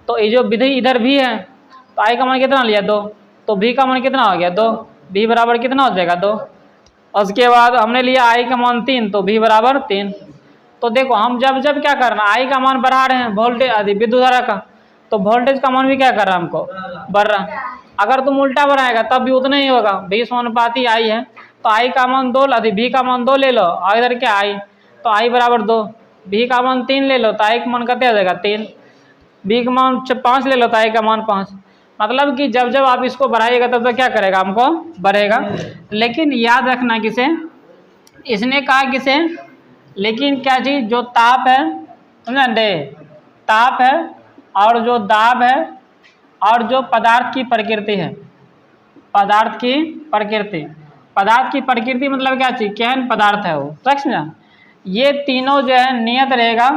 तो ये जो विधि इधर भी है, तो I का मान कितना लिया 2, तो V का मान कितना हो गया 2, V बराबर कितना हो जाएगा 2। उसके बाद हमने लिया I का मान 3, तो V बराबर 3। तो देखो हम जब जब क्या करना, I का मान बढ़ा रहे हैं वोल्टेज आदि विद्युत धारा का, तो वोल्टेज का मान भी क्या कर रहा है, हमको बढ़ रहा। अगर तुम उल्टा बढ़ाएगा तब भी उतना ही होगा, V समानुपाती I है, तो I का मान 2 आदि V का मान 2 ले लो, और इधर क्या I, तो I बराबर 2, V का मान 3 ले लो, तो I का मान कितना आ जाएगा 3, V का मान 5 ले लो, तो I का मान 5। मतलब कि जब जब आप इसको बढ़ाइएगा तब तो क्या करेगा, हमको बढ़ेगा। लेकिन याद रखना किसे, इसने कहा किसे, लेकिन क्या चीज़, जो ताप है, समझा अंडे, ताप है और जो दाब है और जो पदार्थ की प्रकृति है, पदार्थ की प्रकृति, पदार्थ की प्रकृति मतलब क्या चीज़, केहन पदार्थ है वो, समझा, ये तीनों जो है नियत रहेगा।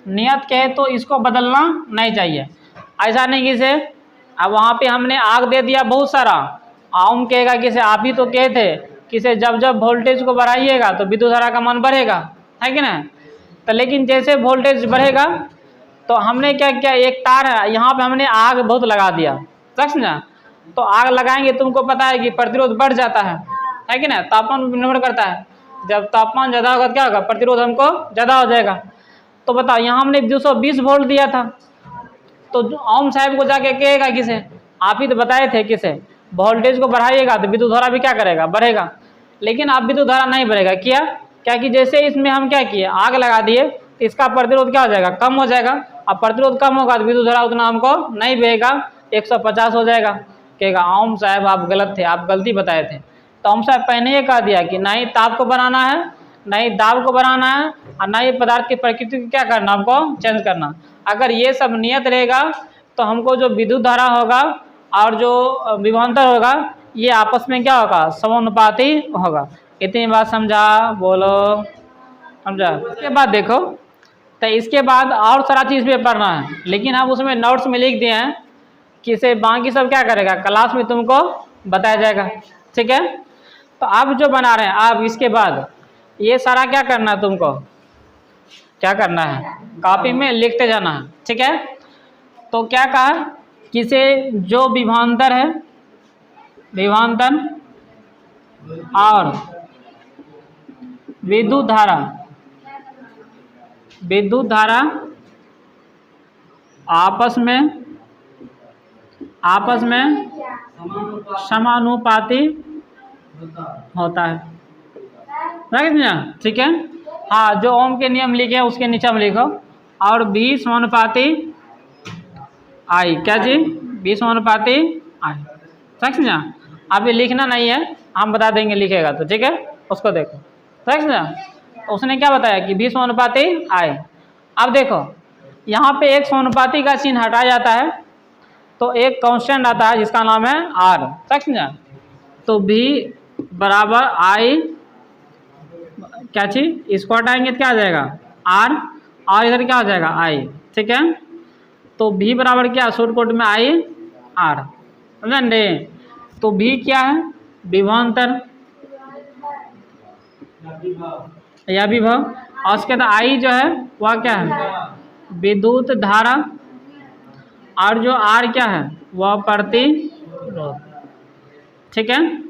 नियत कहे तो इसको बदलना नहीं चाहिए। ऐसा नहीं कि से अब वहाँ पे हमने आग दे दिया बहुत सारा, ओम कहेगा कि से आप ही तो कहे थे कि से जब जब वोल्टेज को बढ़ाइएगा तो विद्युत धारा का मान बढ़ेगा, है कि ना। तो लेकिन जैसे वोल्टेज बढ़ेगा तो हमने क्या किया, एक तार है यहाँ पे हमने आग बहुत लगा दिया, समझा। तो आग लगाएंगे, तुमको पता है कि प्रतिरोध बढ़ जाता है कि ना, तापमान निर्भर करता है। जब तापमान ज़्यादा होगा क्या होगा, प्रतिरोध हमको ज़्यादा हो जाएगा। तो बताओ यहाँ हमने 220 वोल्ट दिया था, तो ओम साहब को जाके कहेगा किसे, आप ही तो बताए थे किसे, वोल्टेज को बढ़ाइएगा तो विद्युत धारा भी क्या करेगा, बढ़ेगा। लेकिन अब विद्युत धारा नहीं बढ़ेगा, क्या कि जैसे इसमें हम क्या किए, आग लगा दिए, तो इसका प्रतिरोध क्या हो जाएगा, कम हो जाएगा। अब प्रतिरोध कम होगा तो विद्युत धारा उतना हमको नहीं बहेगा, 150 हो जाएगा। कहेगा ओम साहब आप गलत थे, आप गलती बताए थे। तो ओम साहब पहले ये कह दिया कि ना ही ताप को बढ़ाना है, ना ही दाब को बढ़ाना है, और ना ही पदार्थ की प्रकृति को क्या करना, हमको चेंज करना। अगर ये सब नियत रहेगा तो हमको जो विद्युत धारा होगा और जो विभवांतर होगा ये आपस में क्या होगा, समानुपाती होगा। इतनी बात समझा, बोलो समझा। इसके बाद देखो, तो इसके बाद और सारा चीज़ पे पढ़ना है, लेकिन हम उसमें नोट्स में लिख दिए हैं कि से बाकी सब क्या करेगा, क्लास में तुमको बताया जाएगा। ठीक है। तो अब जो बना रहे हैं अब इसके बाद ये सारा क्या करना है तुमको, क्या करना है, कॉपी में लिखते जाना है, ठीक है। तो क्या कहा किसे जो विभवांतर है, विभवांतर और विद्युत धारा, विद्युत धारा आपस में समानुपाती होता है, ठीक है। हाँ, जो ओम के नियम लिखे उसके नीचे में लिखो, और बी समानुपाती आई, क्या जी, बी समानुपाती आई, समझा। अभी लिखना नहीं है, हम बता देंगे लिखेगा तो, ठीक है। उसको देखो, समझा। उसने क्या बताया कि बी समानुपाती आई। अब देखो यहाँ पे एक समानुपाती का चिन्ह हटाया जाता है तो एक कांस्टेंट आता है जिसका नाम है आर, समझा। तो बी बराबर आई, क्या चीज, इसको हटाएंगे तो क्या आ जाएगा आर, और इधर क्या हो जाएगा आई, ठीक है। तो भी बराबर क्या, शॉर्ट कोट में आई आर, समझे। तो भी क्या है, विभवांतर या विभव, और उसके बाद आई जो है वह क्या है, विद्युत धारा, और जो आर क्या है वह प्रतिरोध, ठीक है।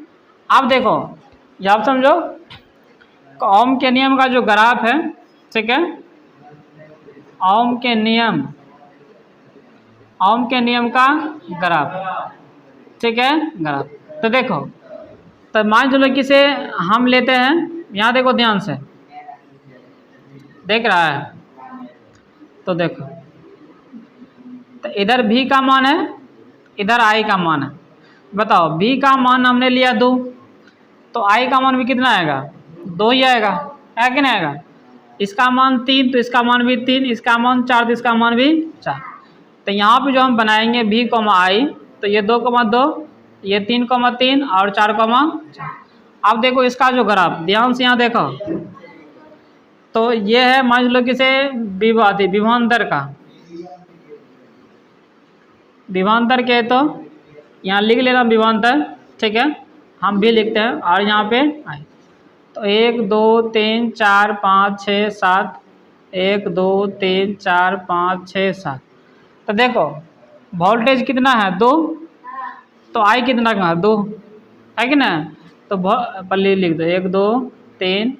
अब देखो ये आप समझो ओम के नियम का जो ग्राफ है, ठीक है, ओम के नियम का ग्राफ, ठीक है, ग्राफ। तो देखो, तो मान चलो कि से हम लेते हैं, यहाँ देखो ध्यान से, देख रहा है, तो देखो तो इधर भी का मान है, इधर आई का मान है। बताओ भी का मान हमने लिया 2, तो आई का मान भी कितना आएगा, 2 ही आएगा, है कि नहीं आएगा। इसका मान 3 तो इसका मान भी 3, इसका मान 4 तो इसका मान भी 4। तो यहाँ पे जो हम बनाएंगे भी कॉमा आई, तो ये 2,2, ये 3,3 और 4,4। अब देखो इसका जो ग्राफ, ध्यान से यहाँ देखो, तो ये है मान लो कि से विभवांतर का, विभवांतर के तो यहाँ लिख लेना विभवांतर, ठीक है, हम भी लिखते हैं, और यहाँ पे आई। तो 1 2 3 4 5 6 7, 1 2 3 4 5 6 7। तो देखो वोल्टेज कितना है 2, तो आई कितना का 2 है कि ना। तो पल्ली लिख दो 1 2 3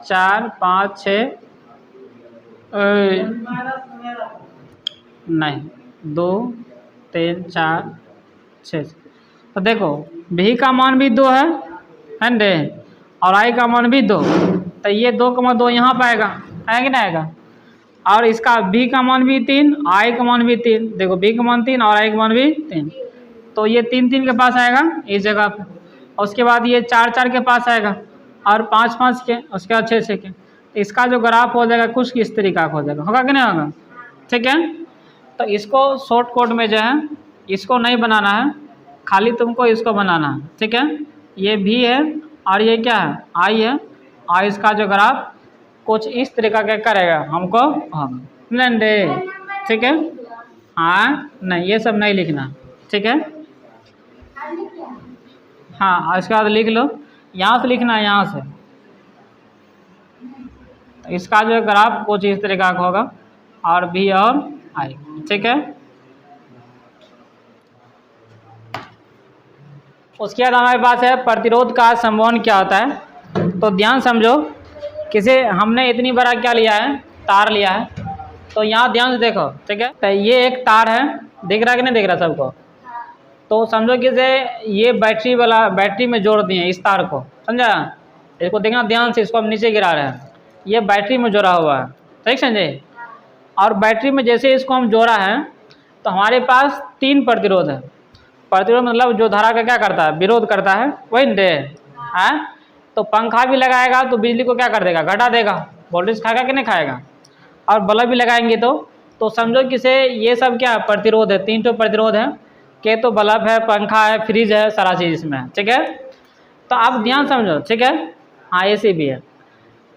4 5 6, नहीं 2 3 4 6। तो देखो भी का मान भी 2 है ना, और आई का मान भी 2, तो ये 2,2 यहाँ पर आएगा, है कि नहीं आएगा। और इसका बी का मान भी 3, आई का मान भी 3, देखो बी का मान 3 और आई का मान भी 3, तो ये 3 3 के पास आएगा इस जगह पे। और उसके बाद ये 4 4 के पास आएगा, और 5 5 के, उसके बाद 6 6 के। इसका जो ग्राफ हो जाएगा कुछ किस तरीका का हो जाएगा, होगा कि नहीं होगा, ठीक है। तो इसको शॉर्ट कोट में जो है इसको नहीं बनाना है, खाली तुमको इसको बनाना है, ठीक है। ये भी है और ये क्या है आई है, और इसका जो ग्राफ कुछ इस तरीका के करेगा हमको नहीं, ठीक है। हाँ नहीं ये सब नहीं लिखना, ठीक है। हाँ इसके बाद लिख लो, यहाँ से लिखना है, यहाँ से। तो इसका जो ग्राफ कुछ इस तरीका का होगा, और भी और आई, ठीक है। उसके बाद हमारे पास है प्रतिरोध का समवहन क्या होता है। तो ध्यान समझो, किसे हमने इतनी बड़ा क्या लिया है, तार लिया है। तो यहाँ ध्यान से देखो, ठीक है। तो ये एक तार है, दिख रहा है कि नहीं दिख रहा सबको। तो समझो कि से ये बैटरी में जोड़ दिए इस तार को, समझा। इसको देखना ध्यान से, इसको हम नीचे गिरा रहे हैं, ये बैटरी में जोड़ा हुआ है, ठीक समझे। और बैटरी में जैसे इसको हम जोड़ा है तो हमारे पास 3 प्रतिरोध है। प्रतिरोध मतलब जो धारा का क्या करता है, विरोध करता है, वही दे है। तो पंखा भी लगाएगा तो बिजली को क्या कर देगा, घटा देगा, वोल्टेज खाएगा कि नहीं खाएगा। और बल्ब भी लगाएंगे तो समझो कि से ये सब क्या प्रतिरोध है, 3 प्रतिरोध है के, तो बल्ब है, पंखा है, फ्रिज है, सारा चीज़ इसमें है, ठीक है। तो आप ध्यान समझो, ठीक है। हाँ एसी भी है।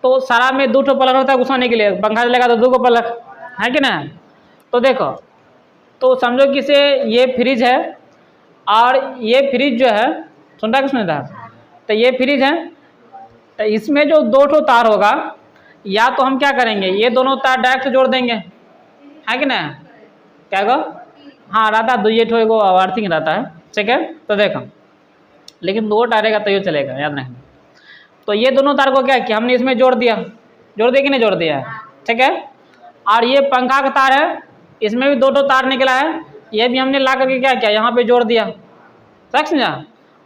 तो सारा में 2 पलक होता है घुसाने के लिए, पंखा चलेगा तो 2 पलक है कि नहीं। तो देखो, तो समझो कि से ये फ्रिज है, और ये फ्रिज जो है सुनता कि सुनता है, तो ये फ्रिज है, तो इसमें जो दो ठो तार होगा, या तो हम क्या करेंगे, ये दोनों तार डायरेक्ट जोड़ देंगे, है कि ना, क्या गो, हाँ रहता है, दो ये ठो एगो अर्थिंग रहता है, ठीक है। तो देखो, लेकिन दो डालेगा तो ये चलेगा, याद रखना। तो ये दोनों तार को क्या किया हमने, इसमें जोड़ दिया कि नहीं जोड़ दिया है, ठीक है। और ये पंखा का तार है, इसमें भी दो ठो तार निकला है, ये भी हमने ला करके क्या किया, यहाँ पे जोड़ दिया, समझा।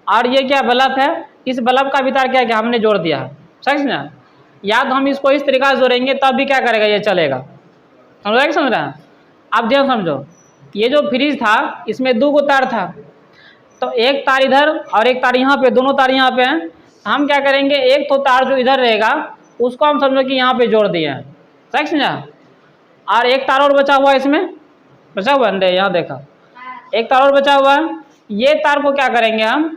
और ये क्या बल्ब है, इस बल्ब का भी तार क्या किया हमने जोड़ दिया, समझा। या तो हम इसको इस तरीका से जोड़ेंगे तब भी क्या करेगा, ये चलेगा, समझ रहे हैं। अब ध्यान समझो, ये जो फ्रिज था इसमें दो गो तार था, तो एक तार इधर और एक तार यहाँ पे, दोनों तार यहाँ पे हैं। हम क्या करेंगे, एक तो तार जो इधर रहेगा उसको हम समझो कि यहाँ पे जोड़ दिए हैं, समझा। और एक तार और बचा हुआ है, इसमें बचा हुआ है, यहाँ देखा एक तार और बचा हुआ है। ये तार को क्या करेंगे हम,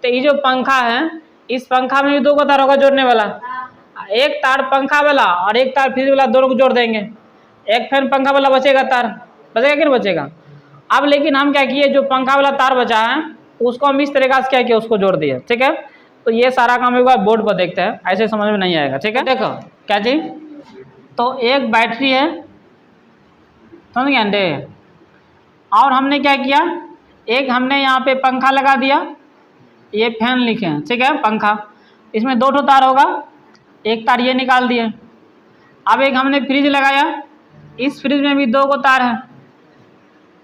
तो ये जो पंखा है, इस पंखा में भी दो को तार होगा जोड़ने वाला, एक तार पंखा वाला और एक तार फ्रिज वाला, दोनों को जोड़ देंगे। एक फैन पंखा वाला बचेगा, तार बचेगा कि नहीं बचेगा। अब लेकिन हम क्या किए, जो पंखा वाला तार बचा है उसको हम इस तरीका से क्या किया, उसको जोड़ दिए, ठीक है। तो ये सारा काम एक बार बोर्ड पर देखते हैं, ऐसे समझ में नहीं आएगा, ठीक है। देखो क्या चीज, तो एक बैटरी है, समझ गए अंडे। और हमने क्या किया, एक हमने यहाँ पे पंखा लगा दिया, ये फैन लिखे हैं, ठीक है, पंखा, इसमें दो ठो तार होगा, एक तार ये निकाल दिए। अब एक हमने फ्रिज लगाया, इस फ्रिज में भी दो को तार है,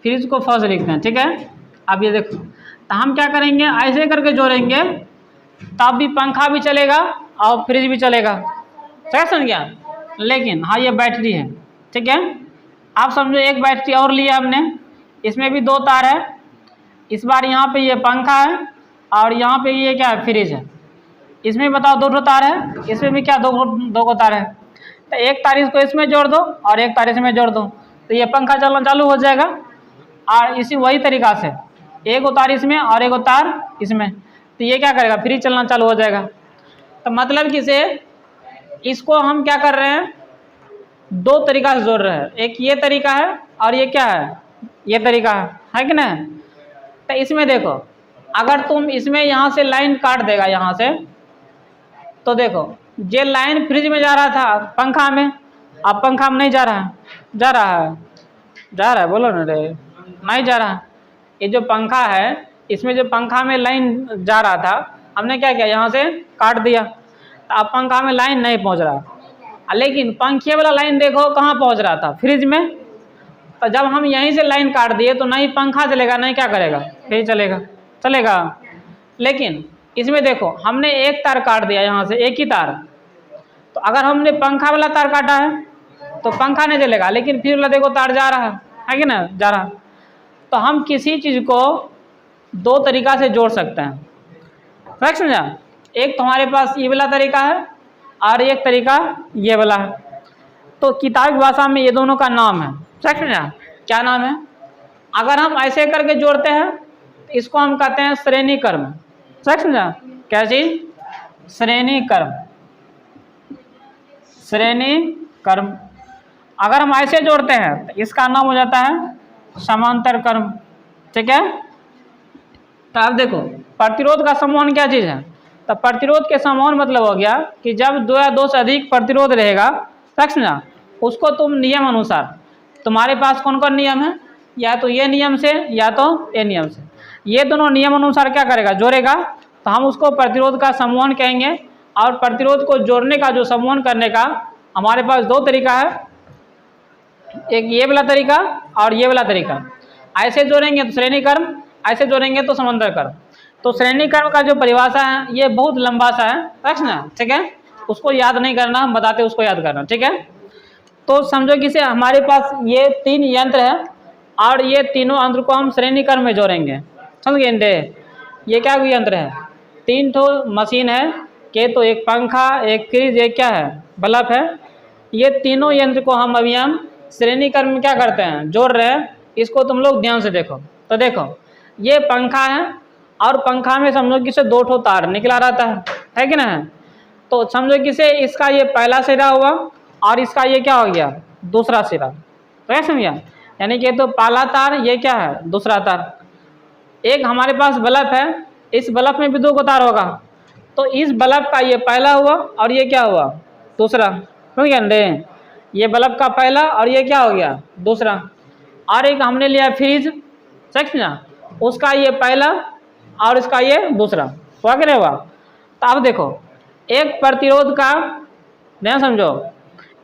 फ्रिज को फर्स्ट लिखते हैं, ठीक है। अब ये देखो, तो हम क्या करेंगे, ऐसे करके जोड़ेंगे तब भी पंखा भी चलेगा और फ्रिज भी चलेगा, सही समझ गया। लेकिन हाँ ये बैटरी है, ठीक है। आप समझो एक बैटरी और लिया हमने, इसमें भी दो तार है, इस बार यहाँ पे ये पंखा है और यहाँ पे ये क्या है, फ्रिज है। इसमें बताओ दो ठो तार है, इसमें भी क्या दो को तार है। तो एक तार इसको इसमें जोड़ दो और एक तार इसमें जोड़ दो, तो ये पंखा चलना चालू हो जाएगा। और इसी वही तरीका से एक तार इसमें और एक तार इसमें, तो ये क्या करेगा, फ्रिज चलना चालू हो जाएगा। तो मतलब कि से इसको हम क्या कर रहे हैं, दो तरीका से जोड़ रहे हैं, एक ये तरीका है और ये क्या है, ये तरीका है कि नहीं। तो इसमें देखो, अगर तुम इसमें यहाँ से लाइन काट देगा यहाँ से, तो देखो ये लाइन फ्रिज में जा रहा था पंखा में, अब पंखा में नहीं जा रहा है, जा रहा है बोलो ना रे, नहीं जा रहा। ये जो पंखा है इसमें जो पंखा में लाइन जा रहा था, हमने क्या किया, यहाँ से काट दिया, तो अब पंखा में लाइन नहीं पहुँच रहा। लेकिन पंखे वाला लाइन देखो कहाँ पहुँच रहा था, फ्रिज में। तो जब हम यहीं से लाइन काट दिए तो नहीं पंखा चलेगा, नहीं क्या करेगा, फ्रिज चलेगा। लेकिन इसमें देखो हमने एक तार काट दिया यहाँ से, एक ही तार, तो अगर हमने पंखा वाला तार काटा है तो पंखा नहीं चलेगा, लेकिन फ्रिज वाला देखो तार जा रहा है कि ना, जा रहा। तो हम किसी चीज़ को दो तरीका से जोड़ सकते हैं, समझा। एक तुम्हारे पास ये वाला तरीका है और एक तरीका ये वाला है। तो किताबी भाषा में ये दोनों का नाम है, समझा, क्या नाम है। अगर हम ऐसे करके जोड़ते हैं तो इसको हम कहते हैं श्रेणी क्रम, समझा। क्या चीज, श्रेणी क्रम। अगर हम ऐसे जोड़ते हैं तो इसका नाम हो जाता है समांतर क्रम, ठीक है। तो अब देखो प्रतिरोध का समूहन क्या चीज़ है, तो प्रतिरोध के समूहन मतलब हो गया कि जब दो या दो से अधिक प्रतिरोध रहेगा, समझा, उसको तुम नियम अनुसार, तुम्हारे पास कौन कौन नियम है, या तो ये नियम से या तो ये नियम से, ये दोनों नियम अनुसार क्या करेगा, जोड़ेगा, तो हम उसको प्रतिरोध का समूहन कहेंगे। और प्रतिरोध को जोड़ने का, जो समूहन करने का हमारे पास दो तरीका है, एक ये वाला तरीका और ये वाला तरीका। ऐसे जोड़ेंगे तो श्रेणी क्रम, ऐसे जोड़ेंगे तो समांतर क्रम। तो श्रेणी क्रम का जो परिभाषा है ये बहुत लंबा सा है, समझना, ठीक है, उसको याद नहीं करना, हम बताते उसको याद करना, ठीक है। तो समझो कि से हमारे पास ये तीन यंत्र है और ये तीनों यंत्र को हम श्रेणी क्रम में जोड़ेंगे, समझ गए। ये क्या यंत्र है, तीन ठो मशीन है के, तो एक पंखा, एक फ्रिज, एक क्या है, बल्ब है। ये तीनों यंत्र को हम अभी हम श्रेणी क्रम में क्या करते हैं, जोड़ रहे हैं। इसको तुम लोग ध्यान से देखो। तो देखो ये पंखा है और पंखा में समझो कि से दो ठो तार निकला रहता है कि ना। तो समझो कि से इसका ये पहला सिरा हुआ और इसका ये क्या हो गया, दूसरा सिरा, तो समझ गया। यानी कि तो पहला तार, ये क्या है, दूसरा तार। एक हमारे पास बल्ब है, इस बल्ब में भी दो को तार होगा, तो इस बल्ब का ये पहला हुआ और ये क्या हुआ दूसरा, समझ गए? ये बल्ब का पहला और ये क्या हो गया दूसरा। और एक हमने लिया फ्रिज, समझा, उसका ये पहला और इसका ये दूसरा, हुआ कि नहीं हुआ? तो अब देखो एक प्रतिरोध का, ध्यान समझो,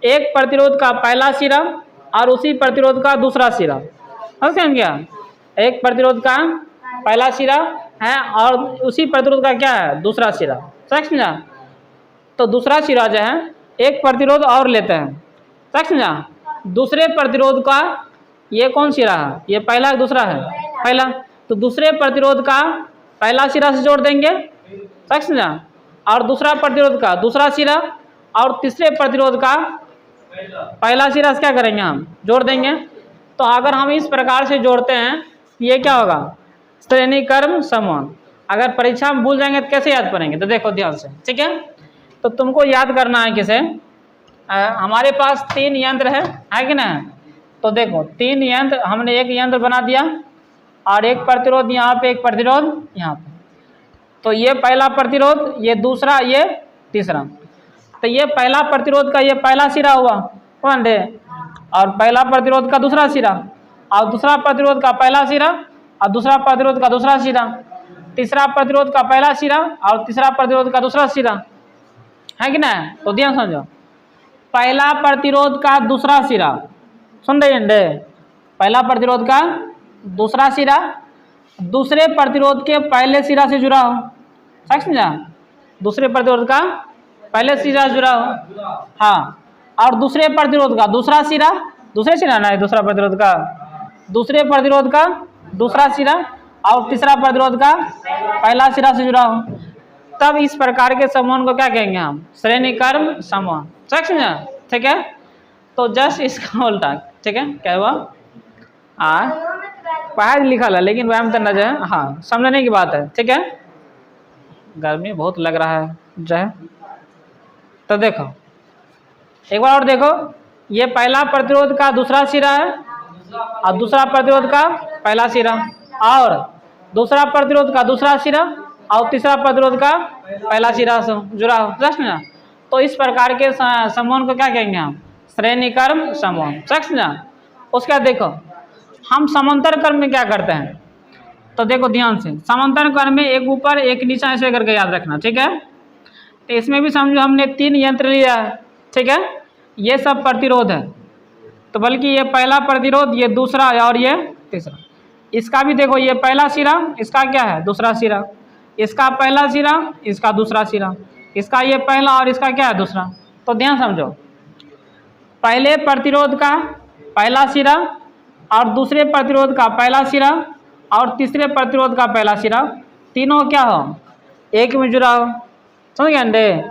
एक प्रतिरोध का पहला सिरा और उसी प्रतिरोध का दूसरा सिरा, समझ क्या? एक प्रतिरोध का पहला सिरा है और उसी प्रतिरोध का क्या है दूसरा सिरा, समझा? तो दूसरा सिरा जो है एक प्रतिरोध और लेते हैं, समझा? दूसरे प्रतिरोध का ये कौन सिरा है, ये पहला दूसरा है पहला, तो दूसरे प्रतिरोध का पहला सिरा से जोड़ देंगे, समझा? और दूसरा प्रतिरोध का दूसरा सिरा और तीसरे प्रतिरोध का पहला सिरा से क्या करेंगे हम जोड़ देंगे। तो अगर हम इस प्रकार से जोड़ते हैं ये क्या होगा श्रेणी क्रम समूह। अगर परीक्षा में भूल जाएंगे तो कैसे याद करेंगे, तो देखो ध्यान से, ठीक है? तो तुमको याद करना है किसे, हमारे पास 3 यंत्र है कि नहीं? तो देखो 3 यंत्र, हमने एक यंत्र बना दिया और एक प्रतिरोध यहाँ पे, एक प्रतिरोध यहाँ पे। तो ये पहला प्रतिरोध, ये दूसरा, ये तीसरा। तो ये पहला प्रतिरोध का ये पहला सिरा हुआ कौन दे, और पहला प्रतिरोध का दूसरा सिरा, और दूसरा प्रतिरोध का पहला सिरा और दूसरा प्रतिरोध का दूसरा सिरा, तीसरा प्रतिरोध का पहला सिरा और तीसरा प्रतिरोध का दूसरा सिरा, है कि नहीं? तो ध्यान समझो, पहला प्रतिरोध का दूसरा सिरा, सुन रहे हैं, पहला प्रतिरोध का दूसरा सिरा दूसरे प्रतिरोध के पहले सिरा से जुड़ा हो, समझा? दूसरे प्रतिरोध का पहले सिरा से जुड़ा हो, हाँ, और दूसरे प्रतिरोध का दूसरा सिरा, दूसरे सिरा ना, दूसरा प्रतिरोध का दूसरे प्रतिरोध का दूसरा सिरा और तीसरा प्रतिरोध का पहला सिरा से जुड़ा हो, तब इस प्रकार के समूह को क्या कहेंगे हम श्रेणी क्रम समूह, समझा? ठीक है? तो जस्ट इसका उल्टा, ठीक है? क्या हुआ, पढ़ाई लिखा है लेकिन व्यायाम करना जो है, हाँ, समझने की बात है, ठीक है? गर्मी बहुत लग रहा है जो है। तो देखो एक बार और देखो, ये पहला प्रतिरोध का दूसरा सिरा है और दूसरा प्रतिरोध का पहला सिरा, और दूसरा प्रतिरोध का दूसरा सिरा और तीसरा प्रतिरोध का पहला सिरा से जुड़ा हो, समझा? तो इस प्रकार के समूह को क्या कहेंगे हम श्रेणी क्रम समूह, समझा? उसके बाद देखो हम समांतर क्रम में क्या करते हैं, तो देखो ध्यान से, समांतर क्रम में एक ऊपर एक नीचा ऐसे करके याद रखना, ठीक है? तो इसमें भी समझो हमने 3 यंत्र लिया है, ठीक है? ये सब प्रतिरोध है, तो बल्कि ये पहला प्रतिरोध, ये दूसरा और ये तीसरा। इसका भी देखो, ये पहला सिरा, इसका क्या है दूसरा सिरा, इसका पहला सिरा, इसका दूसरा सिरा, इसका ये पहला और इसका क्या है दूसरा। तो ध्यान समझो, पहले प्रतिरोध का पहला सिरा और दूसरे प्रतिरोध का पहला सिरा और तीसरे प्रतिरोध का पहला सिरा, तीनों क्या हो एक में जुड़ा हो, समझ गए?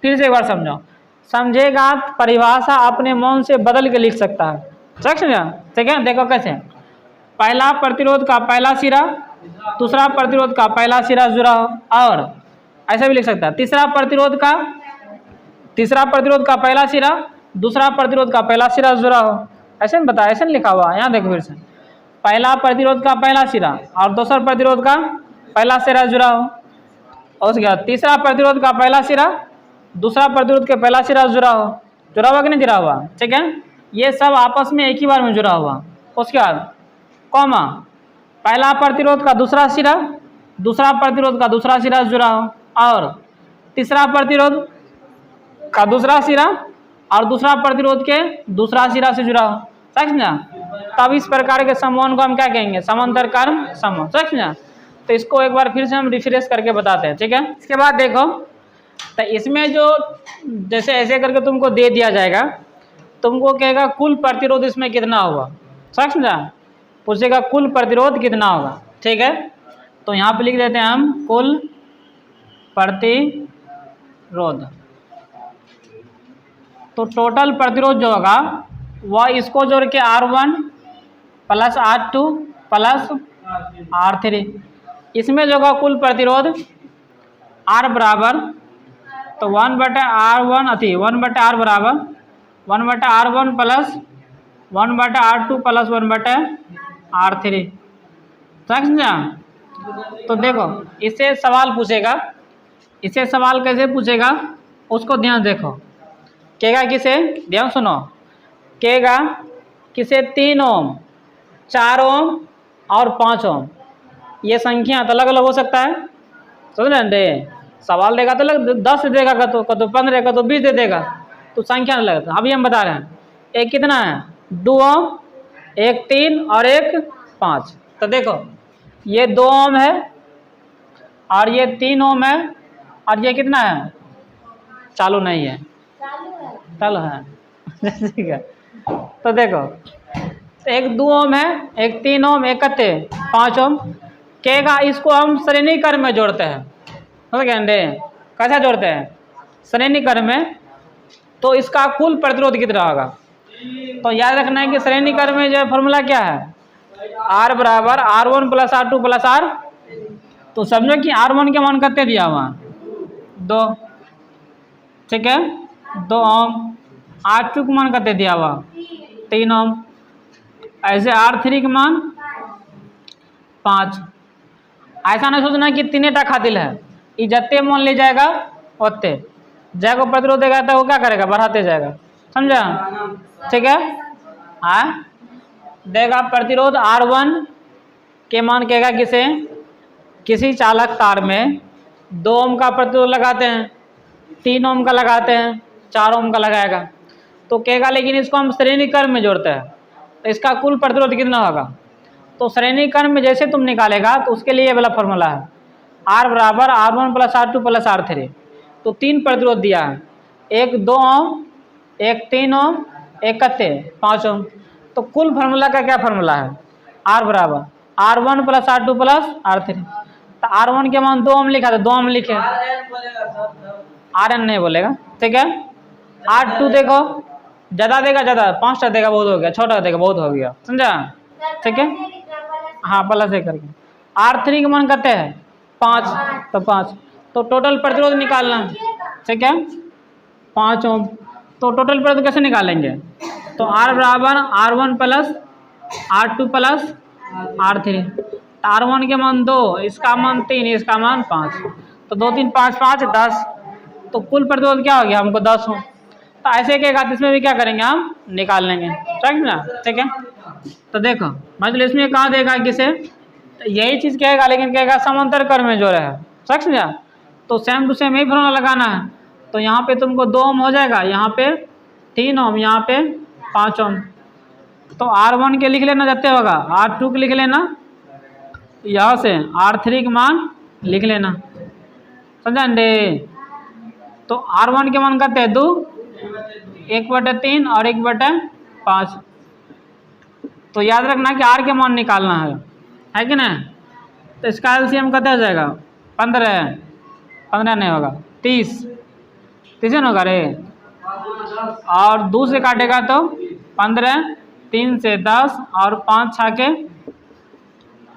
फिर से एक बार समझो, समझेगा परिभाषा अपने मन से बदल के लिख सकता है, समझा? ठीक है? देखो कैसे, पहला प्रतिरोध का पहला सिरा दूसरा प्रतिरोध का पहला सिरा जुड़ा हो, और ऐसा भी लिख सकता है तीसरा प्रतिरोध का पहला सिरा दूसरा प्रतिरोध का पहला सिरा जुड़ा हो, ऐसे में बता, ऐसे लिखा हुआ है। यहाँ देखो फिर से, पहला प्रतिरोध का पहला सिरा और दूसरा प्रतिरोध का पहला सिरा जुड़ा हो, और उसके बाद तीसरा प्रतिरोध का पहला सिरा दूसरा प्रतिरोध के पहला सिरा जुड़ा हुआ कि नहीं जुड़ा हुआ, ठीक है? ये सब आपस में एक ही बार में जुड़ा हुआ। उसके बाद कॉमा, पहला प्रतिरोध का दूसरा सिरा दूसरा प्रतिरोध का दूसरा सिरा जुड़ा हो, और तीसरा प्रतिरोध का दूसरा सिरा और दूसरा प्रतिरोध के दूसरा सिरा से जुड़ा हो, समझा? तब इस प्रकार के समूह को हम क्या कहेंगे समांतर क्रम समूह, समझा? तो इसको एक बार फिर से हम रिफ्रेश करके बताते हैं, ठीक है? इसके बाद देखो, तो इसमें जो जैसे ऐसे करके तुमको दे दिया जाएगा, तुमको कहेगा कुल प्रतिरोध इसमें कितना होगा, समझा? पूछेगा कुल प्रतिरोध कितना होगा, ठीक है? तो यहाँ पे लिख देते हैं हम कुल प्रतिरोध। तो टोटल प्रतिरोध जो होगा वह इसको जोड़ के R1 plus R2 plus R3, इसमें जो होगा कुल प्रतिरोध R बराबर, तो 1/R1 1/R बराबर 1/R1 plus 1/R2 plus 1/R3, समझा? तो देखो इससे सवाल पूछेगा इसे सवाल कैसे पूछेगा उसको ध्यान देखो। कहेगा किसे, ध्यान सुनो, कहेगा किसे 3 ओम, 4 ओम और 5 ओम, ये संख्या तो अलग अलग हो सकता है, समझ रहे हैं। सवाल देगा तो अलग 10 दे देगा, कतो 15, कतो 20 दे देगा, तो संख्या अलग है। अभी हम बता रहे हैं एक कितना है 2 ओम, एक 3 और एक 5। तो देखो ये 2 ओम है और ये 3 ओम है और ये कितना है, चालू नहीं है, चालू है ठीक है। तो देखो एक 2 ओम है, एक 3 ओम, एक कते 5 ओम। कहेगा इसको हम श्रेणी क्रम में जोड़ते हैं, समझ गए, कैसा जोड़ते हैं, श्रेणी क्रम में। तो इसका कुल प्रतिरोध कितना होगा, तो याद रखना है कि श्रेणी क्रम में जो फॉर्मूला क्या है, R बराबर R1 plus R2 plus R। तो समझो कि R1 के मान कितने दिया हुआ 2, ठीक है 2 ओम, R2 के मान कितने दिया हुआ 3 ओम, ऐसे R3 के मान 5। ऐसा नहीं सोचना कि 3 खातिल है, ये जत्ते मान ले जाएगा ओत्ते जगह प्रतिरोध देगा तो वो क्या करेगा, बढ़ाते जाएगा, समझा, ठीक है। हाँ देगा प्रतिरोध R1 के मान कहेगा किसे, किसी चालक तार में 2 ओम का प्रतिरोध लगाते हैं, 3 ओम का लगाते हैं, 4 ओम का लगाएगा। तो कहेगा लेकिन इसको हम श्रेणी क्रम में जोड़ते हैं, तो इसका कुल प्रतिरोध कितना होगा। तो श्रेणी क्रम में जैसे तुम निकालेगा तो उसके लिए ये वाला फॉर्मूला है, R बराबर R1 plus R2 plus R3। तो 3 प्रतिरोध दिया है, एक 2 ओम, एक 3 ओम, एक कते 5 ओम। तो कुल फार्मूला का क्या फार्मूला है, R बराबर R1 plus R2 plus R3। तो R1 के मान 2 ओम लिखा था, 2 ओम लिखे, RN नहीं बोलेगा, ठीक है। R2 देखो ज़्यादा देगा, ज़्यादा 5 देगा बहुत हो गया, छोटा देगा बहुत हो गया, समझा, ठीक है। हाँ प्लस एक करके। R3 के मान कितने हैं 5, तो 5। तो टोटल प्रतिरोध निकालना, ठीक है 5 ओम। तो टोटल प्रतिरोध कैसे निकालेंगे, तो R बराबर R1 plus R2 plus R3। R1 के मान 2, इसका मान 3, इसका मान 5, तो 2 3 5 5 10। तो कुल प्रतिरोध क्या हो गया हमको 10 ओम। तो ऐसे के घात इसमें भी क्या करेंगे हम निकाल लेंगे, ठीक ना, ठीक है। तो देखो मतलब इसमें कहाँ देगा किसे, तो यही चीज़ कहेगा लेकिन कहेगा समांतर क्रम में जो है, समझा। तो सेम टू सेम यही फॉर्मूला लगाना है। तो यहाँ पे तुमको 2 ओम हो जाएगा, यहाँ पे 3 ओम, यहाँ पे 5 ओम। तो R1 के लिख लेना जितने होगा, R2 के लिख लेना, यहाँ से R3 के मान लिख लेना, समझा दे। तो R1 के मान कितने 2, 1/3 और 1/5। तो याद रखना कि R के मान निकालना है कि ना। तो इसका एलसीएम कितना हो जाएगा 15, 15 नहीं होगा 30, 30 नहीं होगा रे, और 2 से काटेगा तो 15, 3 से 10 और 5 6 के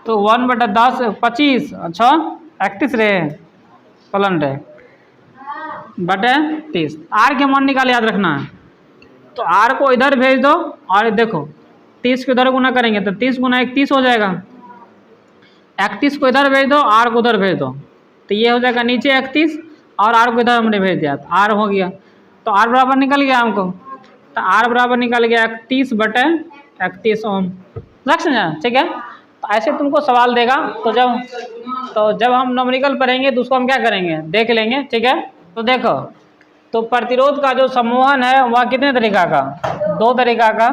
तो 1/10 25, अच्छा 31 रे पलन रे बटे 30। R के मान निकाल याद रखना है। तो R को इधर भेज दो और देखो 30 को इधर गुना करेंगे तो 30 गुना 31 हो जाएगा, 31 को इधर भेज दो, R को उधर भेज दो, तो ये हो जाएगा नीचे 31 और R को इधर हमने भेज दिया तो R हो गया। तो R बराबर निकल गया हमको, तो R बराबर निकल गया 31/31 ओम, रख समझा, ठीक है। तो ऐसे तुमको सवाल देगा, तो जब हम न्यूमेरिकल पढ़ेंगे तो उसको हम क्या करेंगे देख लेंगे, ठीक है। तो देखो तो प्रतिरोध का जो समूहन है वह कितने तरीका का, 2 तरीका का,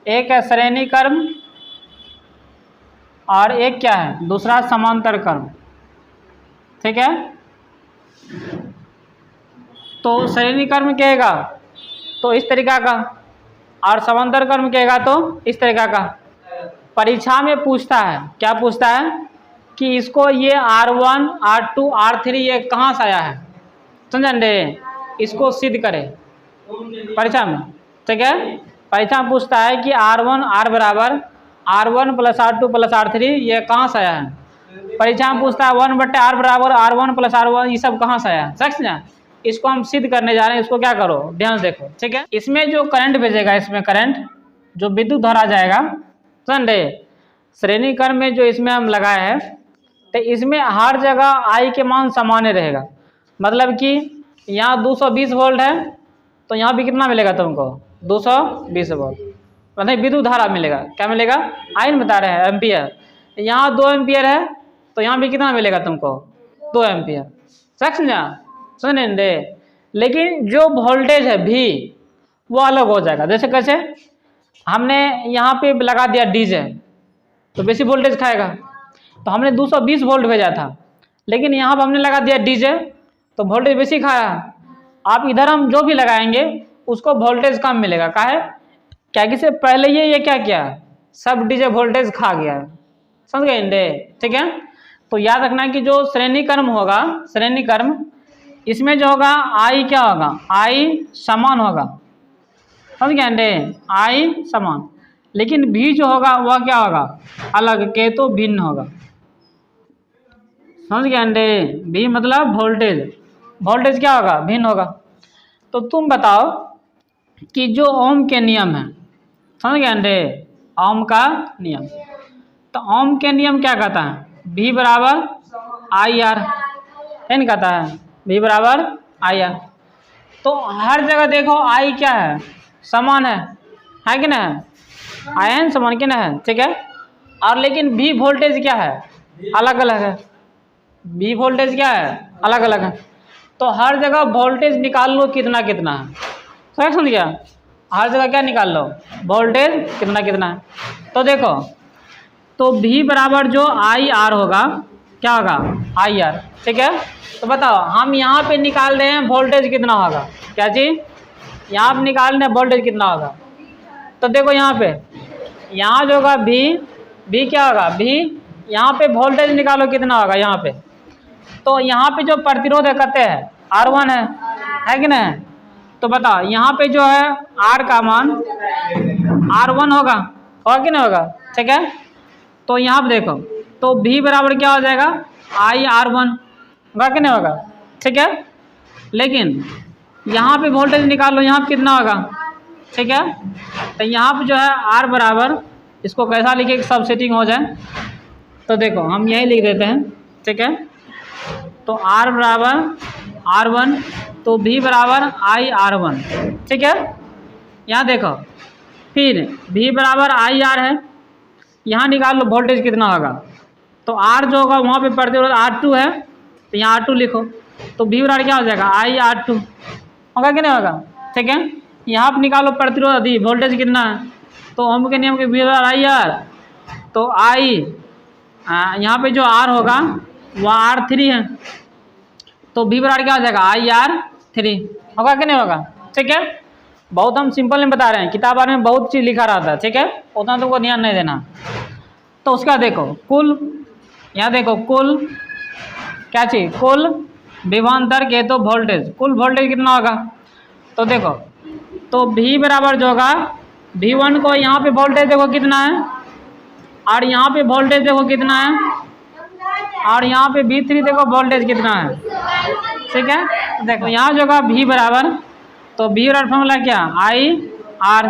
एक है श्रेणी क्रम और एक क्या है दूसरा समांतर क्रम, ठीक है। तो श्रेणी क्रम कहेगा तो इस तरीका का और समांतर क्रम कहेगा तो इस तरीका का। परीक्षा में पूछता है, क्या पूछता है कि इसको ये R1 R2 R3 ये कहाँ से आया है, समझ रहे, इसको सिद्ध करें परीक्षा में, ठीक है। परीक्षा में पूछता है कि R बराबर R1 plus R2 plus R3 ये कहाँ से आया है। परीक्षा में पूछता है 1/R बराबर R1 प्लस R1 ये सब कहाँ से आया है, सच ना। इसको हम सिद्ध करने जा रहे हैं, इसको क्या करो ध्यान देखो, ठीक है। इसमें जो करंट भेजेगा, इसमें करंट जो विद्युत धारा जाएगा, समझ रहे, श्रेणी क्रम में जो इसमें हम लगाए हैं तो इसमें हर जगह I के मान सामान्य रहेगा। मतलब कि यहाँ 220 वोल्ट है तो यहाँ भी कितना मिलेगा तुमको 220 वोल्ट, मतलब विद्युत धारा मिलेगा। क्या मिलेगा? आयन बता रहे हैं, एम्पियर। यहाँ 2 एम्पियर है तो यहाँ भी कितना मिलेगा तुमको 2 एम्पियर। समझा? सुने दे। लेकिन जो वोल्टेज है भी वो अलग हो जाएगा। जैसे कैसे? हमने यहाँ पे लगा दिया डीजे तो बेसी वोल्टेज खाएगा, तो हमने 220 वोल्ट भेजा था, लेकिन यहाँ पर हमने लगा दिया डीजे तो वोल्टेज बेसी खाया। आप इधर हम जो भी लगाएंगे उसको वोल्टेज कम मिलेगा। काहे? क्या कि से पहले ये क्या किया, सब डीजे वोल्टेज खा गया। समझ गए इंदे? ठीक है, तो याद रखना कि जो श्रेणी क्रम होगा, श्रेणी क्रम, इसमें जो होगा आई क्या होगा, आई समान होगा। समझ गए इंदे? आई समान, लेकिन भी जो होगा वह क्या होगा, अलग के तो भिन्न होगा। समझ गए अंडे? भी मतलब वोल्टेज, वोल्टेज क्या होगा, भिन्न होगा। तो तुम बताओ कि जो ओम के नियम है, समझ गए अंडे, ओम का नियम, तो ओम के नियम क्या कहता है, V बराबर आई आर, है नहीं कहता है, V बराबर आई आर। तो हर जगह देखो आई क्या है, समान है कि ना, आयन समान के ना है, ठीक है। और लेकिन V वोल्टेज क्या है, अलग अलग है। V वोल्टेज क्या है, अलग अलग है। तो हर जगह वोल्टेज निकाल लो कितना कितना है, समझ गया? हर जगह क्या निकाल लो, वोल्टेज कितना कितना है। तो देखो, तो V बराबर जो आई आर होगा, क्या होगा, आई आर, ठीक है। तो बताओ हम यहाँ पे निकाल रहे हैं वोल्टेज कितना होगा, क्या चीज़, यहाँ पे निकाल रहे हैं वोल्टेज कितना होगा। तो देखो यहाँ पे, यहाँ जो होगा V क्या होगा, V, यहाँ पे वोल्टेज निकालो कितना होगा यहाँ पे। तो यहाँ पे जो प्रतिरोध है कहते हैं R1 है कि नहीं। तो बताओ यहाँ पे जो है R का मान R1 होगा कि नहीं होगा, ठीक है। तो यहाँ पे देखो, तो V बराबर क्या हो जाएगा, आई R1 होगा कि नहीं होगा, ठीक है। लेकिन यहाँ पे वोल्टेज निकाल लो, यहाँ पे कितना होगा, ठीक है। तो यहाँ पे जो है R बराबर, इसको कैसा लिखे सब सेटिंग हो जाए, तो देखो हम यही लिख देते हैं, ठीक है। तो R बराबर R1, तो V बराबर आई R1, ठीक है। यहाँ देखो फिर V बराबर आई आर है, यहाँ निकाल लो वोल्टेज कितना होगा। तो R जो होगा वहाँ पे प्रतिरोध R2 है, तो यहाँ R2 लिखो, तो V बराबर क्या हो जाएगा, आई R2 होगा कि नहीं होगा, ठीक है। यहाँ पर निकालो प्रतिरोध अधि वोल्टेज कितना है, तो ओम के नियम के V बराबर आई आर, तो आई यहाँ पे जो R होगा वह R3 है, तो V बराबर क्या हो जाएगा, आई R3 होगा कि नहीं होगा, ठीक है। बहुत हम सिंपल में बता रहे हैं, किताब में बहुत चीज़ लिखा रहता है, ठीक है, उतना तुमको ध्यान नहीं देना। तो उसका देखो कुल, यहाँ देखो कुल क्या चीज़, कुल विभवांतर के तो वोल्टेज, कुल वोल्टेज कितना होगा। तो देखो, तो V बराबर जो होगा, V1 को यहाँ पे वोल्टेज देखो कितना है, और यहाँ पे वोल्टेज देखो कितना है, और यहाँ पे V3 देखो वोल्टेज कितना है, ठीक है। तो देखो यहाँ जो होगा V बराबर, तो V बराबर फॉर्मूला क्या, आई आर,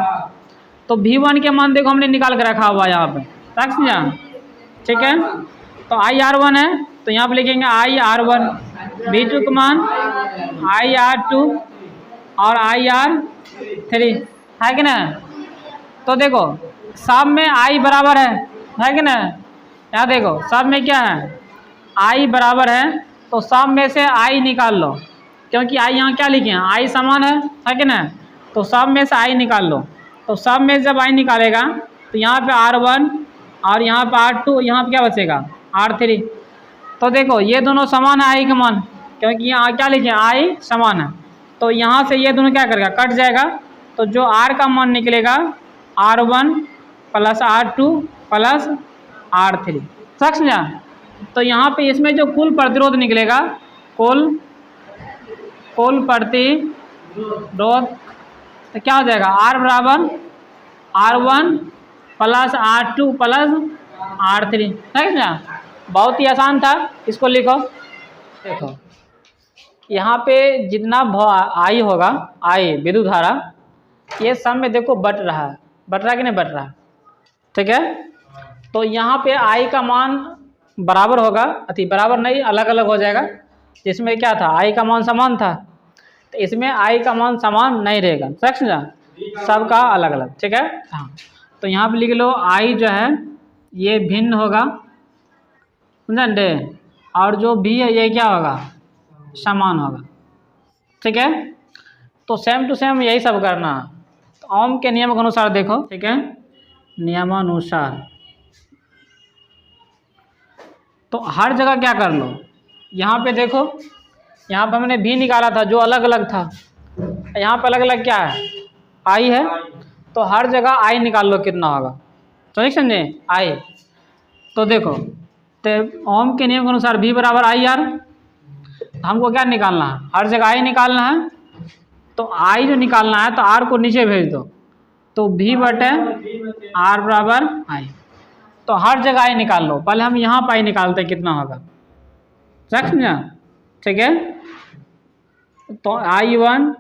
तो V1 के मान देखो हमने निकाल के रखा हुआ यहाँ पे, समझा, ठीक है। तो आई R1 है, तो यहाँ पे लिखेंगे आई R1, V2 का मान आई R2 और आई R3 है कि ना। तो देखो सब में आई बराबर है कि ना। यहाँ देखो सब में क्या है, आई बराबर है, तो सब में से आई निकाल लो, क्योंकि आई यहाँ क्या लिखे हैं, आई समान है कि ना। तो सब में से आई निकाल लो, तो सब में जब आई निकालेगा तो यहाँ पे R1 और यहाँ पे R2, यहाँ पे क्या बचेगा, R3। तो देखो ये दोनों समान है आई का मान, क्योंकि यहाँ क्या लिखे हैं, आई समान है, तो यहाँ से ये दोनों क्या करेगा, कट जाएगा। तो जो R का मान निकलेगा R1 plus R2 plus R3, समझा। तो यहाँ पे इसमें जो कुल प्रतिरोध निकलेगा, कुल प्रतिरोध, तो क्या हो जाएगा, R बराबर R1 plus R2 plus R3, समझा। बहुत ही आसान था, इसको लिखो। देखो यहाँ पे जितना आई होगा, आई विद्युत धारा, ये सब में देखो बट रहा है, बट रहा कि नहीं बट रहा, ठीक है। तो यहाँ पे आई का मान बराबर होगा, अति बराबर नहीं अलग अलग हो जाएगा, जिसमें क्या था, आई का मान समान था, तो इसमें आई का मान समान नहीं रहेगा, समझा, सबका अलग अलग, ठीक है। हाँ, तो यहाँ पे लिख लो आई जो है ये भिन्न होगा, समझे, और जो भी है ये क्या होगा, समान होगा, ठीक है। तो सेम टू सेम यही सब करना है। तो ओम के नियम के अनुसार देखो, ठीक है, नियमानुसार तो हर जगह क्या कर लो, यहाँ पे देखो, यहाँ पे हमने भी निकाला था जो अलग अलग था, यहाँ पे अलग अलग क्या है, आई है, तो हर जगह आई निकाल लो कितना होगा, तो समझे आई। तो देखो, तो ओम के नियम के अनुसार भी बराबर आई आर, हमको क्या निकालना है, हर जगह आई निकालना है, तो आई जो निकालना है तो आर को नीचे भेज दो, तो भी बटे आर बराबर आई, तो हर जगह आई निकाल लो। पहले हम यहाँ पर आई निकालते हैं कितना होगा, समझा, ठीक है। तो I1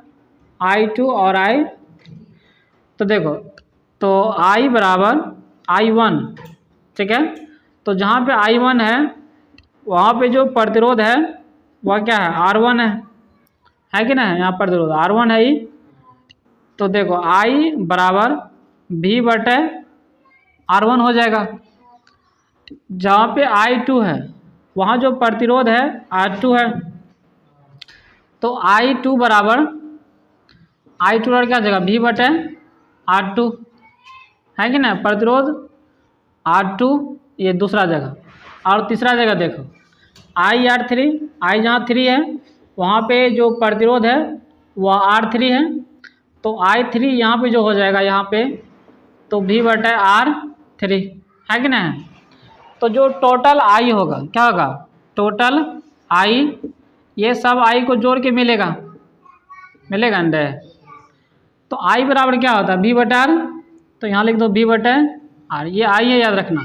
I2 और I, तो देखो, तो I बराबर I1, ठीक है। तो जहाँ पे I1 है वहाँ पे जो प्रतिरोध है वह क्या है, R1 है कि ना, यहाँ प्रतिरोध R1 है ही। तो देखो I बराबर V बटे R1 हो जाएगा। जहाँ पे I2 है वहाँ जो प्रतिरोध है R2 है, तो I2 बराबर I2 क्या जगह V बटे R2 है कि ना, प्रतिरोध R2 ये दूसरा जगह, और तीसरा जगह देखो IR3, I जहाँ 3 है वहाँ पे जो प्रतिरोध है वह R3 है, तो I3 यहाँ पे जो हो जाएगा यहाँ पे, तो V बटे R3 है कि ना। तो जो टोटल I होगा क्या होगा, टोटल I, ये सब I को जोड़ के मिलेगा अंडे। तो I बराबर क्या होता है, V बटे R, तो यहाँ लिख दो V बटे R, ये I है याद रखना।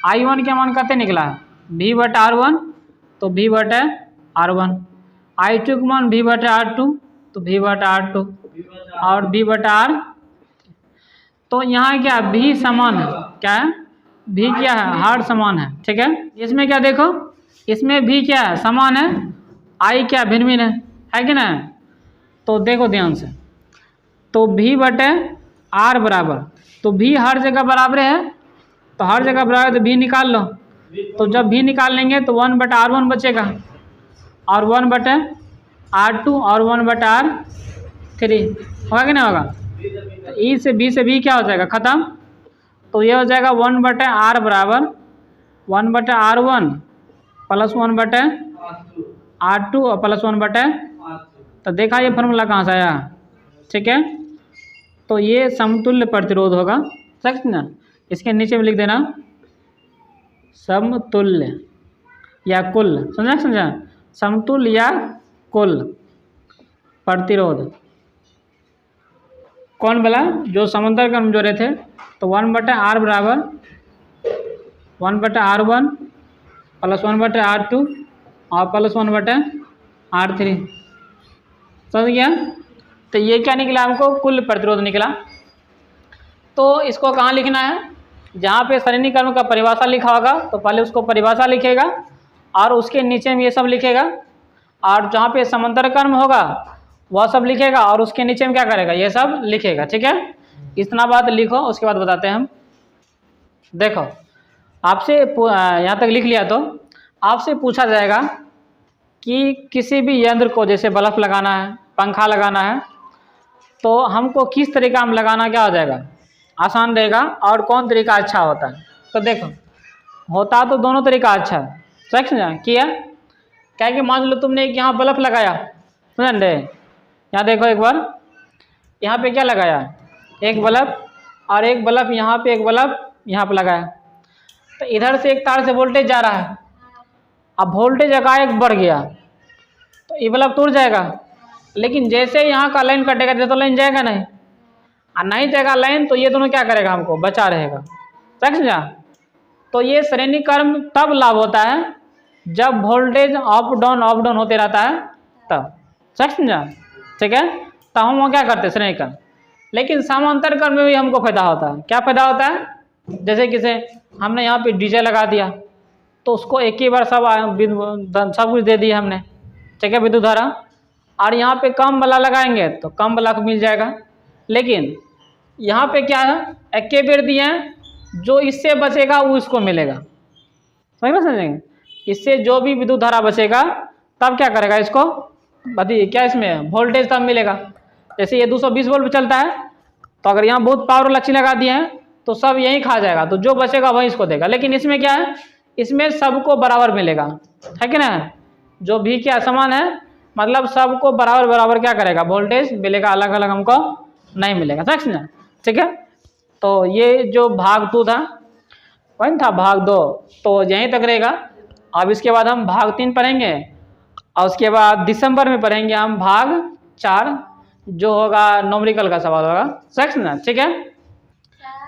I1 क्या मान करते निकला है, V बटे R1, तो V बटे R1। I2 का मान V बटे R2, तो V बटे R2 और V बटे R। तो यहाँ क्या V समान है, क्या है V क्या है, हर समान है, ठीक है। इसमें क्या देखो, इसमें V क्या है, समान है, I क्या भिन्न भिन्न है कि ना। तो देखो ध्यान से, तो V बटे R बराबर, तो V हर जगह बराबर है, तो हर जगह बराबर तो V निकाल लो। तो जब V निकाल लेंगे तो 1 बटे R1 बचेगा, और 1 बटे R2 और 1 बटे R3 होगा कि नहीं होगा। तो E से B क्या हो जाएगा ख़त्म, तो ये हो जाएगा 1 बटे R बराबर 1 बटे R1 प्लस 1 बटे R2 और प्लस 1 बटे, तो देखा ये फार्मूला कहाँ से आया, ठीक है। तो ये समतुल्य प्रतिरोध होगा, समझ ना। इसके नीचे में लिख देना समतुल्य या कुल, समझा, समतुल्य या कुल प्रतिरोध कौन बोला, जो समांतर क्रम जोड़े थे। तो 1 बटे R बराबर 1 बटे R1 प्लस 1 बटे R2 और प्लस 1 बटे R3, समझ गया। तो ये क्या निकला हमको, कुल प्रतिरोध निकला। तो इसको कहाँ लिखना है, जहाँ पे श्रेणी क्रम का परिभाषा लिखा होगा तो पहले उसको परिभाषा लिखेगा और उसके नीचे में ये सब लिखेगा, और जहाँ पे समांतर क्रम होगा वह सब लिखेगा और उसके नीचे में क्या करेगा, ये सब लिखेगा, ठीक है। इतना बात लिखो, उसके बाद बताते हैं हम। देखो आपसे यहाँ तक लिख लिया तो आपसे पूछा जाएगा कि किसी भी यंत्र को, जैसे बल्ब लगाना है, पंखा लगाना है, तो हमको किस तरीका में लगाना क्या हो जाएगा, आसान रहेगा, और कौन तरीका अच्छा होता है। तो देखो होता तो दोनों तरीका अच्छा है, समझा किया क्या कि मान लो तुमने एक यहाँ बल्ब लगाया, समझ रहे, यहाँ देखो एक बार, यहाँ पे क्या लगाया, एक बल्ब, और एक बल्ब यहाँ पे, एक बल्ब यहाँ पे लगाया। तो इधर से एक तार से वोल्टेज जा रहा है, अब वोल्टेज एकाएक बढ़ गया तो ये बल्ब टूट जाएगा। लेकिन जैसे यहाँ का लाइन कटेगा तो लाइन जाएगा नहीं, और नहीं जाएगा लाइन, तो ये दोनों क्या करेगा, हमको बचा रहेगा, समझा। तो ये श्रेणी क्रम तब लाभ होता है जब वोल्टेज अप डाउन होते रहता है, तब, समझा, ठीक है। तो हम क्या करते हैं श्रेणी क्रम, लेकिन समांतर क्रम में भी हमको फायदा होता है। क्या फायदा होता है, जैसे किसे हमने यहाँ पे डीजे लगा दिया तो उसको एक ही बार सब कुछ दे दिया हमने, ठीक है, विद्युत धारा। और यहाँ पे कम वाला लगाएंगे तो कम वाला को मिल जाएगा। लेकिन यहाँ पे क्या है, एक के बेर दिए हैं, जो इससे बचेगा वो इसको मिलेगा। समझ में समझेंगे, इससे जो भी विद्युत धारा बचेगा तब क्या करेगा, इसको बताइए क्या इसमें वोल्टेज तब मिलेगा। जैसे ये 220 वोल्ट चलता है, तो अगर यहाँ बहुत पावर वाला चीज लगा दिए हैं तो सब यही खा जाएगा, तो जो बचेगा वही इसको देगा। लेकिन इसमें क्या है, इसमें सबको बराबर मिलेगा, है कि ना। जो भी क्या समान है, मतलब सबको बराबर बराबर क्या करेगा, वोल्टेज मिलेगा, अलग अलग हमको नहीं मिलेगा। समझ ना, ठीक है। तो ये जो भाग 2 था, वही था भाग 2, तो यहीं तक रहेगा। अब इसके बाद हम भाग 3 पढ़ेंगे, और उसके बाद दिसंबर में पढ़ेंगे हम भाग 4, जो होगा न्यूमेरिकल का सवाल होगा। समझ ना, ठीक है।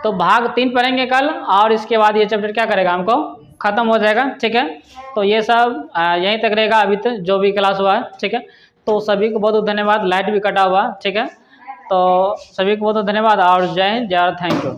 तो भाग 3 पढ़ेंगे कल, और इसके बाद ये चैप्टर क्या करेगा, हमको खत्म हो जाएगा। ठीक है, तो ये सब यहीं तक रहेगा अभी तक जो भी क्लास हुआ है। ठीक है, तो सभी को बहुत बहुत धन्यवाद। लाइट भी कटा हुआ, ठीक है, तो सभी को बहुत बहुत धन्यवाद, और जय हिंद, जय भारत, थैंक यू।